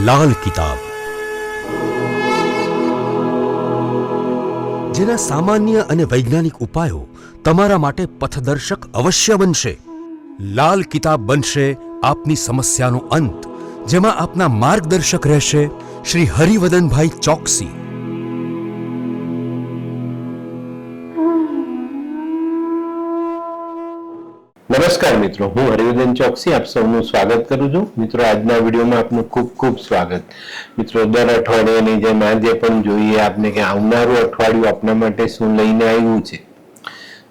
લાલ કિતાબ, જેના સામાન્ય અને વૈજ્ઞાનિક ઉપાયો તમારા માટે પથદર્શક અવશ્ય બનશે. લાલ કિતાબ બનશે આપની સમસ્યાનો અંત, જેમાં આપના માર્ગદર્શક રહેશે શ્રી હરિવદનભાઈ ચોકસી. નમસ્કાર મિત્રો, હું હરિવર્ધન ચોકસી આપ સૌનું સ્વાગત કરું છું. મિત્રો, આજના વિડીયોમાં આપનું ખૂબ ખૂબ સ્વાગત. મિત્રો, દર અઠવાડિયાની જેમ આજે પણ જોઈએ આપને કે આવનારું અઠવાડિયું આપના માટે શું લઈને આવ્યું છે.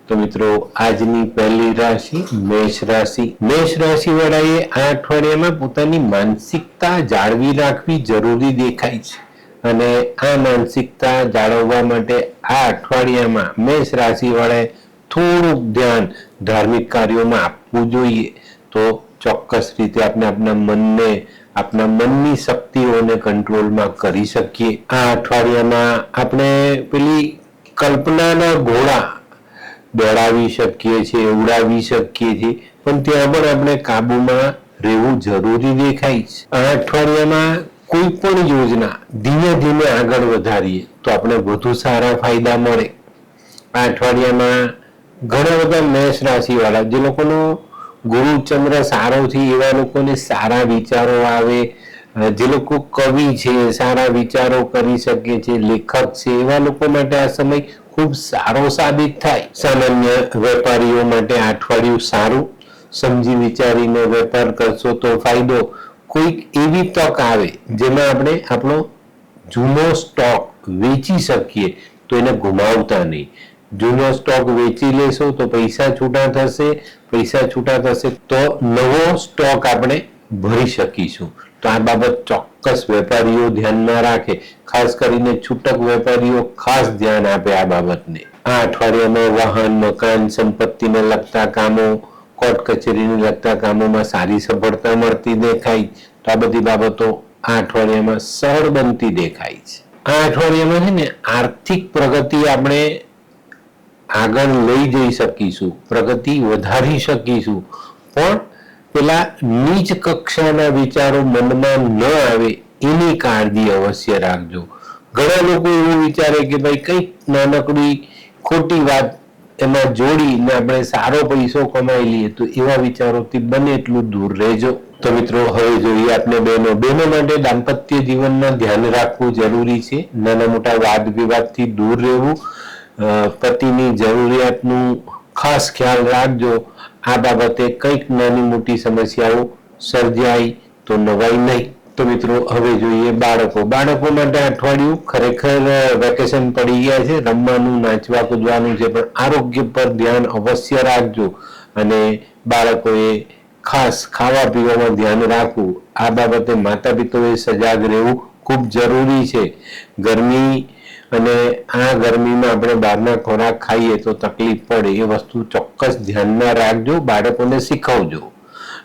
તો મિત્રો, આજની પહેલી રાશિ મેષ રાશિ. મેષ રાશિ વાળાએ આ અઠવાડિયામાં પોતાની માનસિકતા જાળવી રાખવી જરૂરી દેખાય છે અને આ માનસિકતા જાળવવા માટે આ અઠવાડિયામાં મેષ રાશિ વાળાએ થોડુંક ધ્યાન ધાર્મિક કાર્યોમાં આપવું જોઈએ. તો ચોક્કસ રીતે આપણે આપના મનને, આપના મનની શક્તિઓને કંટ્રોલમાં કરી શકીએ. આ અઠવાડિયામાં આપણે પેલી કલ્પનાના ઘોડા દોડાવી શકીએ છીએ, ઉડાવી શકીએ છીએ, પણ ત્યાં પણ આપણે કાબુમાં રહેવું જરૂરી દેખાય છે. આ અઠવાડિયામાં કોઈ પણ યોજના ધીમે ધીમે આગળ વધારીએ તો આપણે વધુ સારા ફાયદા મળે. આ અઠવાડિયામાં ઘણા બધા મેષ રાશિ વાળા જે લોકોનો ગુરુ ચંદ્ર સારો છે એવા લોકોને સારા વિચારો આવે. જે લોકો કવિ છે, સારા વિચારો કરી શકે છે, લેખક છે, એવા લોકો માટે આ સમય ખૂબ સારો સાબિત થાય. સામાન્ય વેપારીઓ માટે આ અઠવાડિયું સારું. સમજી વિચારીને વેપાર કરશો તો ફાયદો. કોઈક એવી તક આવે જેમાં આપણે આપણો જૂનો સ્ટોક વેચી શકીએ તો એને ગુમાવતા નહીં. જૂનો સ્ટોક વેચી લેશો તો પૈસા છૂટા થશે, પૈસા છૂટા થશે તો નવો સ્ટોક આપણે ભરી શકીશું. તો આ બાબત ચોક્કસ વેપારીઓ ધ્યાનમાં રાખે. ખાસ કરીને છૂટક વેપારીઓ ખાસ ધ્યાન આપે આ બાબતને. આ અઠવાડિયામાં વાહન, મકાન, સંપત્તિને લગતા કામો, કોર્ટ કચેરીને લગતા કામોમાં સારી સફળતા મળતી દેખાય. તો આ બધી બાબતો આ અઠવાડિયામાં સરળ બનતી દેખાય છે. આ અઠવાડિયામાં છે ને આર્થિક પ્રગતિ આપણે આગળ લઈ જઈ શકીશું, પ્રગતિ વધારી શકીશું, પણ પેલા નીચ કક્ષાના વિચારો મનમાં ન આવે એની કાળજી અવશ્ય રાખજો. ઘણા લોકો એવું વિચારે કે ભાઈ કંઈક નાનકડી ખોટી વાત એમાં જોડીને આપણે સારો પૈસો કમાઈ લઈએ, તો એવા વિચારોથી બને એટલું દૂર રહેજો. તો મિત્રો, હવે જોઈએ આપણે બહેનો માટે દાંપત્ય જીવનમાં ધ્યાન રાખવું જરૂરી છે. નાના મોટા વાદ વિવાદથી દૂર રહેવું, પતિની જરૂરિયાતનું ખાસ ખ્યાલ રાખજો. આ બાબતે કંઈક નાની મોટી સમસ્યાઓ સર્જાય તો નવાઈ નહીં. તો મિત્રો, હવે જોઈએ બાળકો માટે અઠવાડિયું ખરેખર વેકેશન પડી ગયા છે. રમવાનું, નાચવા કૂદવાનું છે, પણ આરોગ્ય પર ધ્યાન અવશ્ય રાખજો અને બાળકોએ ખાસ ખાવા પીવામાં ધ્યાન રાખવું. આ બાબતે માતા પિતાએ સજાગ રહેવું ખૂબ જરૂરી છે. ગરમી અને આ ગરમીમાં આપણે બહારના ખોરાક ખાઈએ તો તકલીફ પડે, એ વસ્તુ ચોક્કસ ધ્યાનમાં રાખજો, બાળકોને શીખવજો.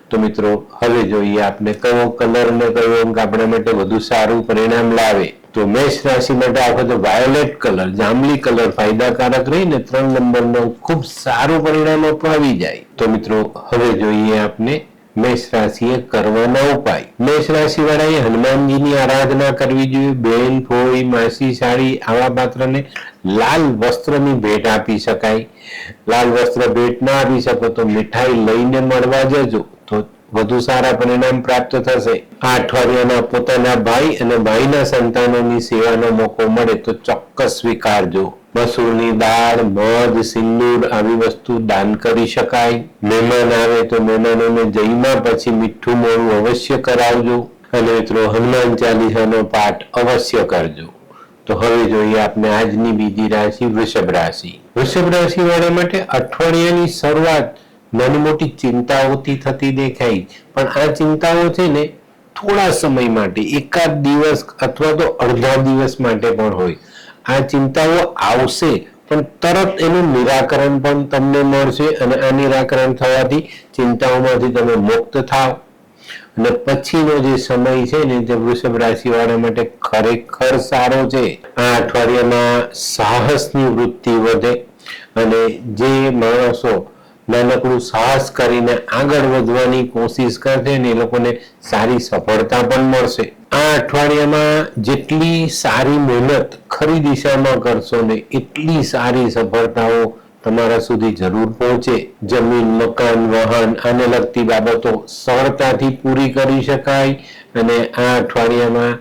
તો મિત્રો, હવે જોઈએ આપણે કયો કલર ને કયો અંક આપણા માટે વધુ સારું પરિણામ લાવે. તો મેષ રાશિ માટે આ વખતે વાયોલેટ કલર, જાંબલી કલર ફાયદાકારક રહીને 3 નંબરનો ખૂબ સારું પરિણામ અપાવી જાય. તો મિત્રો, હવે જોઈએ આપણે મેષ રાશિએ કરવાના ઉપાય. મેષ રાશિ વાળાએ હનુમાનજીની આરાધના કરવી જોઈએ. બેન, ફોઈ, માસી, સાડી આવા પાત્રને લાલ વસ્ત્રની ભેટ આપી શકાય. લાલ વસ્ત્ર ભેટ ના આપી શકો તો મીઠાઈ લઈને મળવા જજો, તો વધુ સારા પરિણામ પ્રાપ્ત થશે. આ અઠવાડિયાના પોતાના ભાઈ અને ભાઈના સંતાનોની સેવાનો મોકો મળે તો ચોક્કસ સ્વીકારજો. મસૂરની દાળ, મધ, સિંદૂર આવી વસ્તુ દાન કરી શકાય. મહેમાન આવે તો મહેમાનોને જઈમાં પછી મીઠું મોડું અવશ્ય કરાવજો અને મિત્રો, હનુમાન ચાલીસાનો પાઠ અવશ્ય કરજો. તો હવે જોઈએ આપણે આજની બીજી રાશિ વૃષભ રાશિ. વૃષભ રાશિ વાળા માટે અઠવાડિયાની શરૂઆત નાની મોટી ચિંતાઓથી થતી દેખાય, પણ આ ચિંતાઓ છે ને થોડા સમય માટે, એકાદ દિવસ અથવા તો અડધા દિવસ માટે પણ હોય. આ ચિંતાઓ આવશે પણ તરત એનું નિરાકરણ પણ તમને મળશે અને આ નિરાકરણ થવાથી ચિંતાઓમાંથી તમે મુક્ત થાવ અને પછીનો જે સમય છે ને તે વૃષભ રાશિ વાળા માટે ખરેખર સારો છે. આ અઠવાડિયામાં સાહસની વૃત્તિ વધે અને જે માણસો નાનકડું સાહસ કરીને આગળ વધવાની કોશિશ કરશે ને એ લોકોને સારી સફળતા પણ મળશે. આ અઠવાડિયામાં જેટલી સારી મહેનત ખરી દિશામાં કરશો ને એટલી સારી સફળતાઓ તમારા સુધી જરૂર પહોંચે. જમીન, મકાન, વાહન આને લગતી બાબતો સરળતાથી પૂરી કરી શકાય. અને આ અઠવાડિયામાં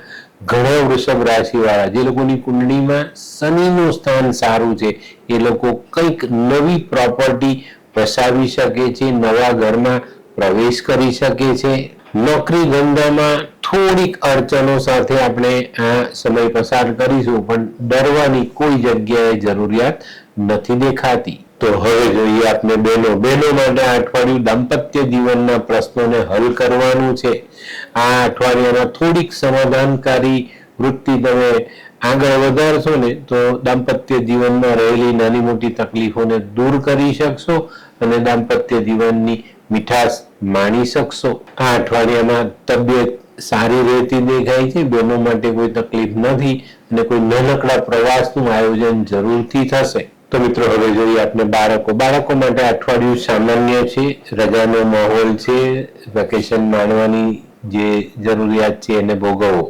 ઘણા વૃષભ રાશિ વાળા જે લોકોની કુંડળીમાં શનિનું સ્થાન સારું છે એ લોકો કંઈક નવી પ્રોપર્ટી વસાવી શકે છે, નવા ઘરમાં પ્રવેશ કરી શકે છે. નોકરી ધંધામાં થોડીક અડચણો સાથે આપણે આ સમય પસાર કરીશું, પણ ડરવાની કોઈ જગ્યાએ જરૂરિયાત નથી દેખાતી. તો હવે જોઈએ આપણે બહેનો માટે આ અઠવાડિયું દાંપત્ય જીવનના પ્રશ્નોને હલ કરવાનું છે. આ અઠવાડિયામાં થોડીક સમાધાનકારી વૃત્તિ તમે આગળ વધારશો ને તો દાંપત્ય જીવનમાં રહેલી નાની મોટી તકલીફોને દૂર કરી શકશો અને દાંપત્ય જીવનની મીઠાશ માણી શકશો. આ અઠવાડિયામાં તબિયત સારી રહેતી દેખાય છે. બહેનો માટે કોઈ તકલીફ નથી અને કોઈ નાનકડા પ્રવાસનું આયોજન જરૂરથી થશે. તો મિત્રો હવે જોઈએ આપણે બાળકો માટે અઠવાડિયું સામાન્ય છે. રજાનો માહોલ છે, વેકેશન માણવાની જે જરૂરિયાત છે એને ભોગવો.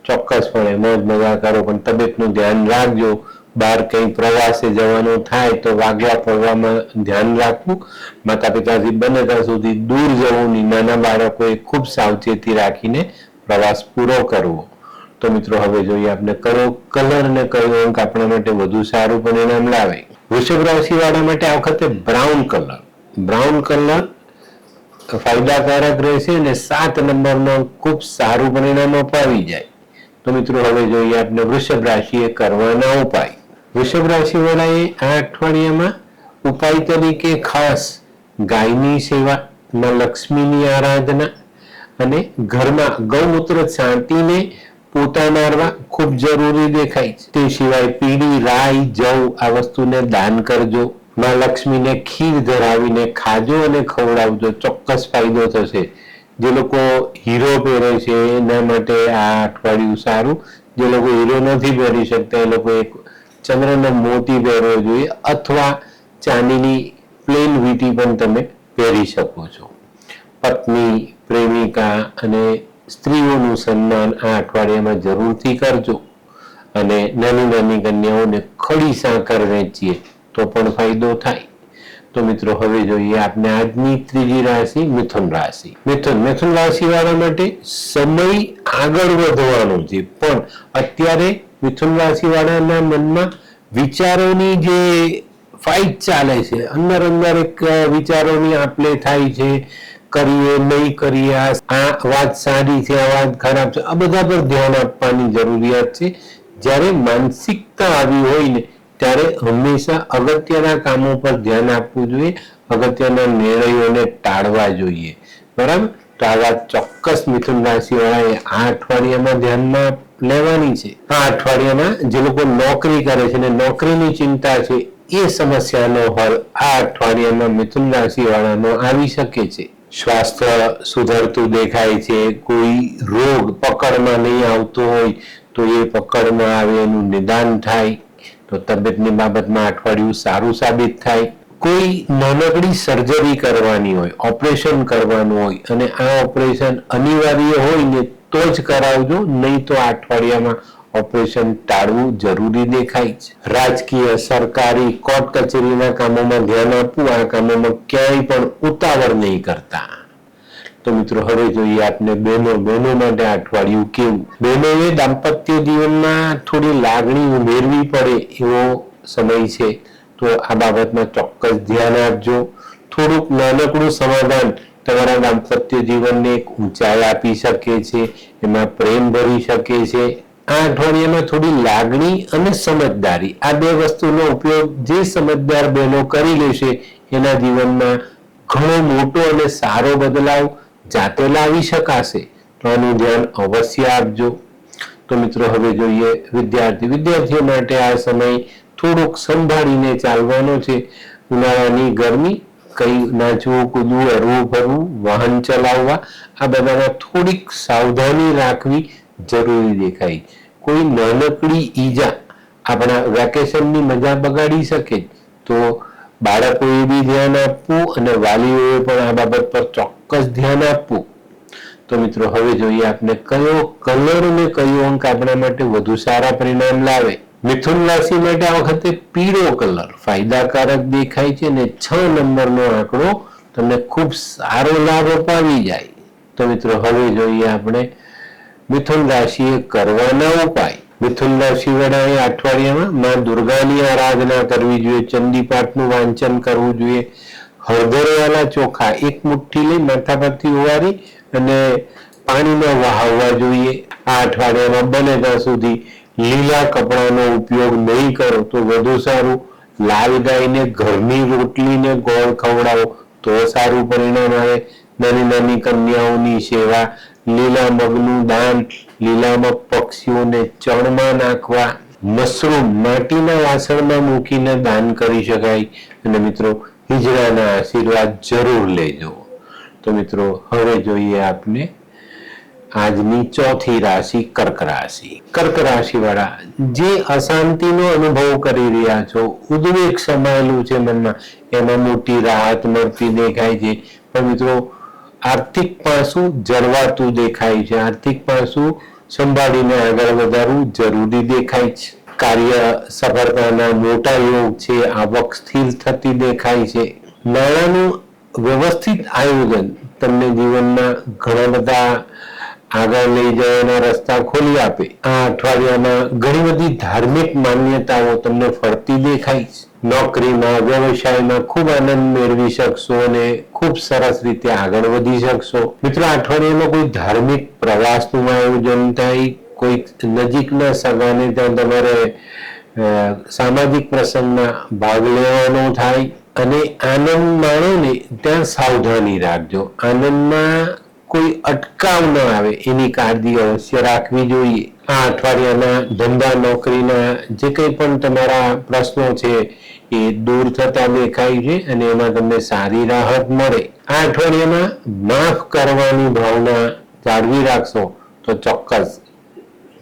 ચોક્કસપણે મોજ મજા કરો, પણ તબિયતનું ધ્યાન રાખજો. બહાર કંઈ પ્રવાસે જવાનું થાય તો વાગવા પડવામાં ધ્યાન રાખવું. માતા પિતાથી બને ત્યાં સુધી દૂર જવું નહીં. નાના બાળકોએ ખૂબ સાવચેતી રાખીને પ્રવાસ પૂરો કરવો. તો મિત્રો હવે જોઈએ આપણે કયો કલર અને કયો અંક આપણા માટે વધુ સારું પરિણામ લાવે. વૃષભ રાશિ વાળા માટે આ વખતે બ્રાઉન કલર ફાયદાકારક રહેશે અને 7 નંબરનો ખૂબ સારું પરિણામ અપાવી જાય. તો મિત્રો હવે જોઈએ આપણે વૃષભ રાશિએ કરવાના ઉપાય. વૃષભ રાશિ વાળાએ આ અઠવાડિયામાં ઉપાય તરીકે ખાસ ગાયની સેવા, માં લક્ષ્મીની આરાધના અને ઘરમાં ગૌમૂત્ર છાંટીને પોતા મારવા ખૂબ જરૂરી દેખાય છે. તે સિવાય પીળી રાઈ, જવ આ વસ્તુને દાન કરજો. માં લક્ષ્મીને ખીર ધરાવીને ખાજો અને ખવડાવજો. ચોક્કસ ફાયદો થશે. જે લોકો હીરો પહેરે છે એના માટે આ અઠવાડિયું સારું. જે લોકો હીરો નથી પહેરી શકતા એ લોકો એક ચંદ્રનો મોતી પહેરવો જોઈએ અથવા ચાંદીની પ્લેન વીંટી પણ તમે પહેરી શકો છો. પત્ની, પ્રેમિકા અને સ્ત્રીઓનું સન્માન આ અઠવાડિયામાં જરૂરથી કરજો. અને નાની કન્યાઓને ખડી સાકર વેચીએ તો પણ ફાયદો થાય. તો મિત્રો હવે જોઈએ આપણે આજની ત્રીજી રાશિ મિથુન રાશિ. મિથુન રાશિ વાળા માટે સમય આગળ વધવાનો છે, પણ અત્યારે મિથુન રાશિ વાળાના મનમાં વિચારોની જે ફાઇટ ચાલે છે, અંદર એક વિચારોની આપલે થાય છે. કરીએ નહીં કરીએ, આ વાત સારી છે, આ વાત ખરાબ છે, આ બધા પર ધ્યાન આપવાની જરૂરિયાત છે. જ્યારે માનસિકતા આવી હોય ને ત્યારે હંમેશા અગત્યના કામો પર ધ્યાન આપવું જોઈએ. અગત્યના નિર્ણયોને ટાળવા જોઈએ. બરાબર? તો આ વાત ચોક્કસ મિથુન રાશિ વાળાએ આ અઠવાડિયામાં ધ્યાનમાં લેવાની છે. આ અઠવાડિયામાં જે લોકો નોકરી કરે છે ને નોકરીની ચિંતા છે એ સમસ્યાનો હલ આ અઠવાડિયામાં મિથુન રાશિ વાળાનો આવી શકે છે. સ્વાસ્થ્ય સુધરતું દેખાય છે. કોઈ રોગ પકડમાં નહીં આવતો હોય તો એ પકડમાં આવે, એનું નિદાન થાય. તો તબિયતની બાબતમાં અઠવાડિયું સારું સાબિત થાય. કોઈ નાનકડી સર્જરી કરવાની હોય, ઓપરેશન કરવાનું હોય અને આ ઓપરેશન અનિવાર્ય હોય ને તો જ કરાવજો, નહીં તો આ અઠવાડિયામાં ઓપરેશન ટાળવું જરૂરી દેખાય છે. રાજકીય, સરકારી, કોર્ટ કચેરીના કામોમાં ધ્યાન આપવું. આ કામોમાં ક્યાંય પણ ઉતાવળ નહીં કરતા. તો મિત્રો હવે જોઈએ આપણે બહેનો માટે અઠવાડિયું કેવું. બહેનોએ દાંપત્ય જીવનમાં થોડી લાગણી ઉમેરવી પડે એવો સમય છે. તો આ બાબતમાં ચોક્કસ ધ્યાન આપજો. થોડુંક નાનકડું સમાધાન તમારા દાંપત્ય જીવનને એક ઊંચાઈ આપી શકે છે, એમાં પ્રેમ ભરી શકે છે. આ અઠવાડિયામાં થોડી લાગણી અને સમજદારી, આ બે વસ્તુનો ઉપયોગ જે સમજદાર બહેનો કરી લેશે એના જીવનમાં ઘણો મોટો અને સારો બદલાવ જાતે લાવી શકાશે. તો આનું ધ્યાન અવશ્ય આપજો. તો મિત્રો હવે જોઈએ વિદ્યાર્થીઓ માટે આ સમય થોડોક સંભાળીને ચાલવાનો છે. ઉનાળાની ગરમી, કઈ નાચવું, કૂદવું, હરવું ફરવું, વાહન ચલાવવા, આ બધામાં થોડીક સાવધાની રાખવી જરૂરી દેખાય. કોઈ નાનકડી ઈજા આપણા વેકેશનની મજા બગાડી શકે. તો બાળકોએ બી ધ્યાન આપવું અને વાલીઓએ પણ આ બાબત પર ચોક્કસ ધ્યાન આપવું. તો મિત્રો હવે જોઈએ આપણે કયો કલર અને કયો અંક આપણા માટે વધુ સારા પરિણામ લાવે. મિથુન રાશિ માટે આ વખતે પીળો કલર ફાયદાકારક દેખાય છે અને 6 નંબરનો આંકડો તમને ખૂબ સારો લાભ અપાવી જાય. તો મિત્રો હવે જોઈએ આપણે મિથુન રાશિએ કરવાના ઉપાય. મિથુન રાશિ વાળાએ અઠવાડિયામાં માં દુર્ગાની આરાધના કરવી જોઈએ, ચંડી પાઠનું વાંચન કરવું જોઈએ, હળદરવાળા ચોખા એક મુઠ્ઠી લઈ માથા પરથી ઓવારી અને પાણીમાં વહાવવા જોઈએ. આ અઠવાડિયામાં બને ત્યાં સુધી લીલા કપડાનો ઉપયોગ નહીં કરો તો વધુ સારું. લાલ ગાયને ઘરની રોટલીને ગોળ ખવડાવો તો સારું પરિણામ આવે. નાની નાની કન્યાઓની સેવા, લીલા મગનું દાન, લીલા મગ પક્ષીઓને ચણમાં નાખવા, મશરૂમ માટીના વાસણમાં મૂકીને દાન કરી શકાય. અને મિત્રો હિજડાના આશીર્વાદ જરૂર લેજો. તો મિત્રો હવે જોઈએ આપને આજની ચોથી રાશિ કર્ક રાશિ. કર્ક રાશિ વાળા જે અશાંતિનો અનુભવ કરી રહ્યા છો, ઉદ્વેગ સમાયેલું છે મનમાં, એમાં મોટી રાહત મળતી દેખાય છે. પણ મિત્રો આર્થિક પાસું જળવાતું દેખાય છે. આર્થિક પાસું સંભાળીને આગળ વધારવું જરૂરી દેખાય છે. કાર્ય સફળતાના મોટા યોગ છે. આવક સ્થિર થતી દેખાય છે. નાણાંનું વ્યવસ્થિત આયોજન તમને જીવનમાં ઘણા બધા આગળ લઈ જવાના રસ્તા ખોલી આપે. આ અઠવાડિયામાં ઘણી બધી ધાર્મિક માન્યતાઓ તમને ફરતી દેખાય છે. નોકરીમાં, વ્યવસાયમાં ખૂબ આનંદ મેળવી શકશો અને ખૂબ સરસ રીતે આગળ વધી શકશો. મિત્રો અઠવાડિયામાં કોઈ ધાર્મિક પ્રવાસનું આયોજન થાય, કોઈ નજીકના સગાને ત્યાં તમારે સામાજિક પ્રસંગમાં ભાગ લેવાનો થાય અને આનંદ માણો ને ત્યાં સાવધાની રાખજો. આનંદમાં કોઈ અટકાવ ન આવે એની કાળજી અવશ્ય રાખવી જોઈએ. આ અઠવાડિયાના ધંધા નોકરીના જે કંઈ પણ તમારા પ્રશ્નો છે એ દૂર થતા દેખાય છે અને એમાં તમને સારી રાહત મળે. આ અઠવાડિયામાં માફ કરવાની ભાવના જાળવી રાખશો તો ચોક્કસ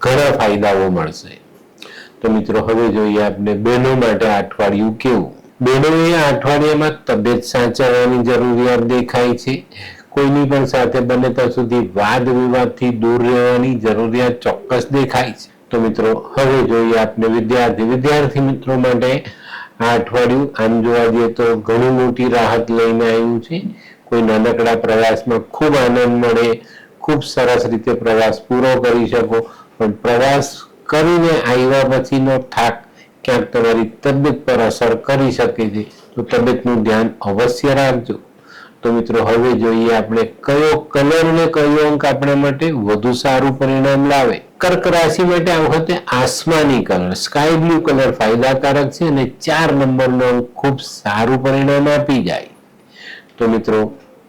ઘણા ફાયદાઓ મળશે. તો મિત્રો હવે જોઈએ આપણે બહેનો માટે આ અઠવાડિયું કેવું. બહેનોએ આ અઠવાડિયામાં તબિયત સાચવવાની જરૂરિયાત દેખાય છે. કોઈની પણ સાથે બને ત્યાં સુધી વાદ વિવાદથી દૂર રહેવાની જરૂરિયાત ચોક્કસ દેખાય છે. તો મિત્રો હવે જોઈએ આપણે વિદ્યાર્થી મિત્રો માટે આ અઠવાડિયું આમ જોવા જઈએ તો ઘણી મોટી રાહત લઈને આવ્યું છે. કોઈ નાનકડા પ્રવાસમાં ખૂબ આનંદ મળે, ખૂબ સરસ રીતે પ્રવાસ પૂરો કરી શકો. પણ પ્રવાસ કરીને આવ્યા પછીનો થાક ક્યાંક તમારી તબિયત પર અસર કરી શકે છે. તો તબિયતનું ધ્યાન અવશ્ય રાખજો. તો મિત્રો હવે જોઈએ આપણે કયો કલર ને કયો અંક આપણા માટે વધુ સારું પરિણામ લાવે. કર્ક રાશિ માટે આ વખતે આસમાની કલર સ્કાય બ્લુ કલર ફાયદાકારક છે અને 4 નંબરનો અંક ખૂબ સારું પરિણામ આપી જાય. તો મિત્રો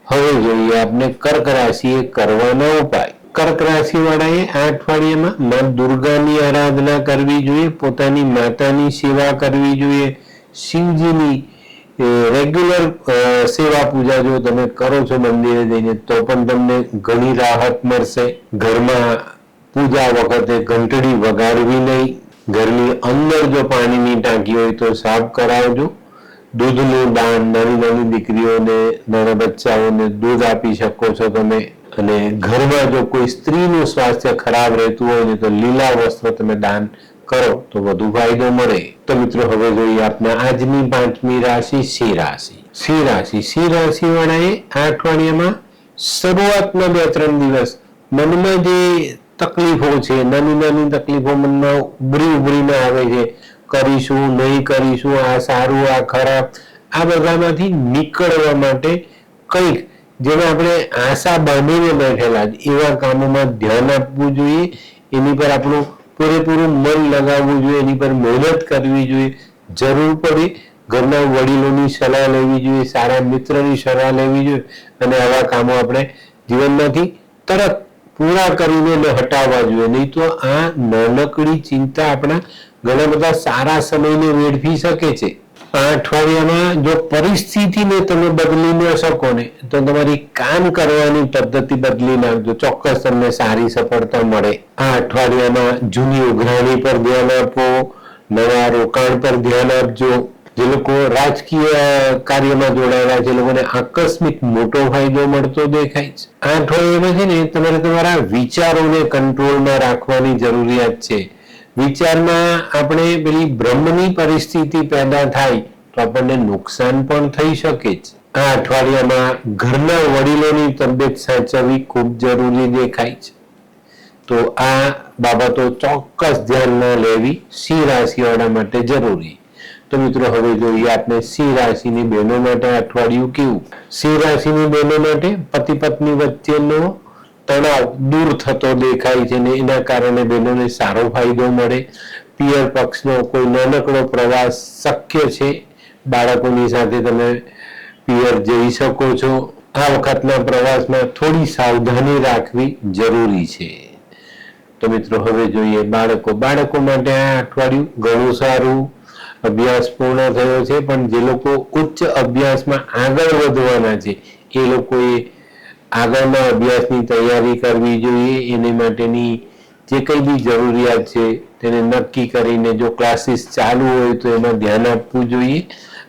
હવે જોઈએ આપણે કર્ક રાશિએ કરવાના ઉપાય. કર્ક રાશિ વાળાએ આ અઠવાડિયામાં માં દુર્ગાની આરાધના કરવી જોઈએ, પોતાની માતાની સેવા કરવી જોઈએ, શિવજીની રેગ્યુલર સેવા પૂજા જો તમે કરો છો મંદિરે જઈને તો પણ તમને ઘણી રાહત મળશે. ઘરમાં પૂજા વખતે ઘંટડી વગાડવી નહીં. ઘરની અંદર જો પાણીની ટાંકી હોય તો સાફ કરાવજો. દૂધનું દાન, નાની નાની દીકરીઓને, નાના બચ્ચાઓને દૂધ આપી શકો છો તમે. અને ઘરમાં જો કોઈ સ્ત્રીનું સ્વાસ્થ્ય ખરાબ રહેતું હોય ને તો લીલા વસ્ત્ર તમે દાન કરો તો વધુ ફાયદો મળે. તો મિત્રો હવે જોઈએ આપણે આજની 5મી રાશિ સિંહ રાશિ. સિંહ રાશિ વાળાએ આ અઠવાડિયામાં શરૂઆતના 2-3 દિવસ મનમાં જે તકલીફો છે, નાની નાની તકલીફો મનમાં ઉભરીને આવે છે, કરીશું નહીં કરીશું, આ સારું આ ખરાબ, આ બધામાંથી નીકળવા માટે કંઈક જેમાં આપણે આશા બાંધીને બેઠેલા એવા કામોમાં ધ્યાન આપવું જોઈએ. એની પર આપણું પૂરેપૂરું મન લગાવવું જોઈએ, એની પર મહેનત કરવી જોઈએ. જરૂર પડે ઘરના વડીલોની સલાહ લેવી જોઈએ, સારા મિત્રની સલાહ લેવી જોઈએ અને આવા કામો આપણે જીવનમાંથી તરત પૂરા કરીને હટાવવા જોઈએ. નહીં તો આ નાનકડી ચિંતા આપણા ઘણા બધા સારા સમયને વેડફી શકે છે. આ અઠવાડિયામાં જો પરિસ્થિતિને તમે બદલી ન શકો ને તો તમારી કામ કરવાની પદ્ધતિ બદલી નાખજો, ચોક્કસ તમને સારી સફળતા મળે. આ અઠવાડિયામાં જૂની ઉઘરાણી પર ધ્યાન આપો, નવા રોકાણ પર ધ્યાન આપજો. જે લોકો રાજકીય કાર્યમાં જોડાયેલા છે એ લોકોને આકસ્મિક મોટો ફાયદો મળતો દેખાય છે. આ અઠવાડિયામાં છે ને તમારે તમારા વિચારોને કંટ્રોલમાં રાખવાની જરૂરિયાત છે. વિચારમાં આપણે પેલી બ્રહ્મની પરિસ્થિતિ પેદા થાય તો આપણને નુકસાન પણ થઈ શકે છે. આ અઠવાડિયામાં ઘરના વડીલોની તબિયત સાચવવી ખૂબ જરૂરી દેખાય છે. તો આ બાબતો ચોક્કસ ધ્યાનમાં લેવી સિંહ રાશિવાળા માટે જરૂરી. તો મિત્રો હવે જોઈએ આપણે સિંહ રાશિની બહેનો માટે અઠવાડિયું કેવું. સિંહ રાશિની બહેનો માટે પતિ પત્ની વચ્ચેનો તણાવ દૂર થતો દેખાય છે ને એના કારણે બહેનોને સારો ફાયદો મળે. પિયર પક્ષનો કોઈ નાનકડો પ્રવાસ શક્ય છે. બાળકોની સાથે તમે પિયર જઈ શકો છો. આ વખતના પ્રવાસમાં થોડી સાવધાની રાખવી જરૂરી છે. તો મિત્રો હવે જોઈએ બાળકો માટે આ અઠવાડિયું ઘણું સારું. અભ્યાસ પૂર્ણ થયો છે પણ જે લોકો ઉચ્ચ અભ્યાસમાં આગળ વધવાના છે એ લોકોએ આગળના અભ્યાસની તૈયારી કરવી જોઈએ. એની માટેની જે કંઈ બી જરૂરિયાત છે તેને નક્કી કરીને જો ક્લાસીસ ચાલુ હોય તો એમાં ધ્યાન આપવું જોઈએ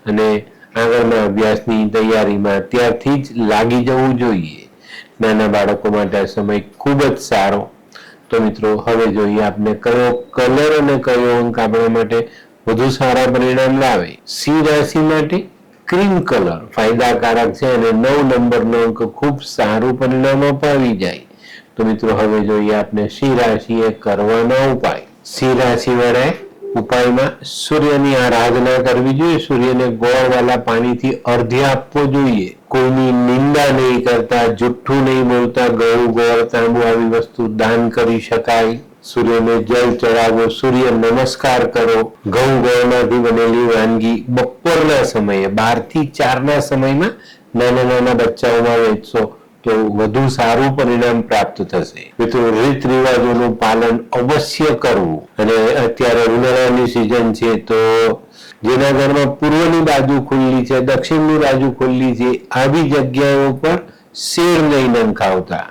અને આગળના અભ્યાસની તૈયારીમાં અત્યારથી જ લાગી જવું જોઈએ. નાના બાળકો માટે આ સમય ખૂબ જ સારો. તો મિત્રો હવે જોઈએ આપણે કયો કલર અને કયો અંક આપણા માટે વધુ સારા પરિણામ લાવે. સિંહ રાશિ માટે ક્રીમ કલર ફાયદાકારક છે અને 9 નંબરનો અંક ખૂબ સારું પરિણામ અપાવી જાય. તો મિત્રો હવે જોઈએ આપણે સિંહ રાશિએ કરવાના ઉપાય. સિંહ રાશિ વાળાએ ઉપાયમાં સૂર્યની આરાધના કરવી જોઈએ. સૂર્યને ગોળવાળા પાણીથી અર્ધ્ય આપવો જોઈએ. કોઈની નિંદા નહીં કરતા, જુઠ્ઠું નહીં બોલતા, ગળું ગોળ તાંબુ આવી વસ્તુ દાન કરી શકાય. સૂર્યને જળ ચડાવો, સૂર્ય નમસ્કાર કરો. ઘઉં ગોળમાંથી બનેલી વાનગી બપોરના સમયે 12 થી 4 સમયમાં નાના બચ્ચાઓમાં વેચશો તો વધુ સારું પરિણામ પ્રાપ્ત થશે. મિત્રો રીત રિવાજોનું પાલન અવશ્ય કરવું. અને અત્યારે ઉનાળાની સિઝન છે તો જેના ઘરમાં પૂર્વની બાજુ ખુલ્લી છે, દક્ષિણની બાજુ ખુલ્લી છે, આવી જગ્યાઓ પર શેર નહીં નંખાવતા.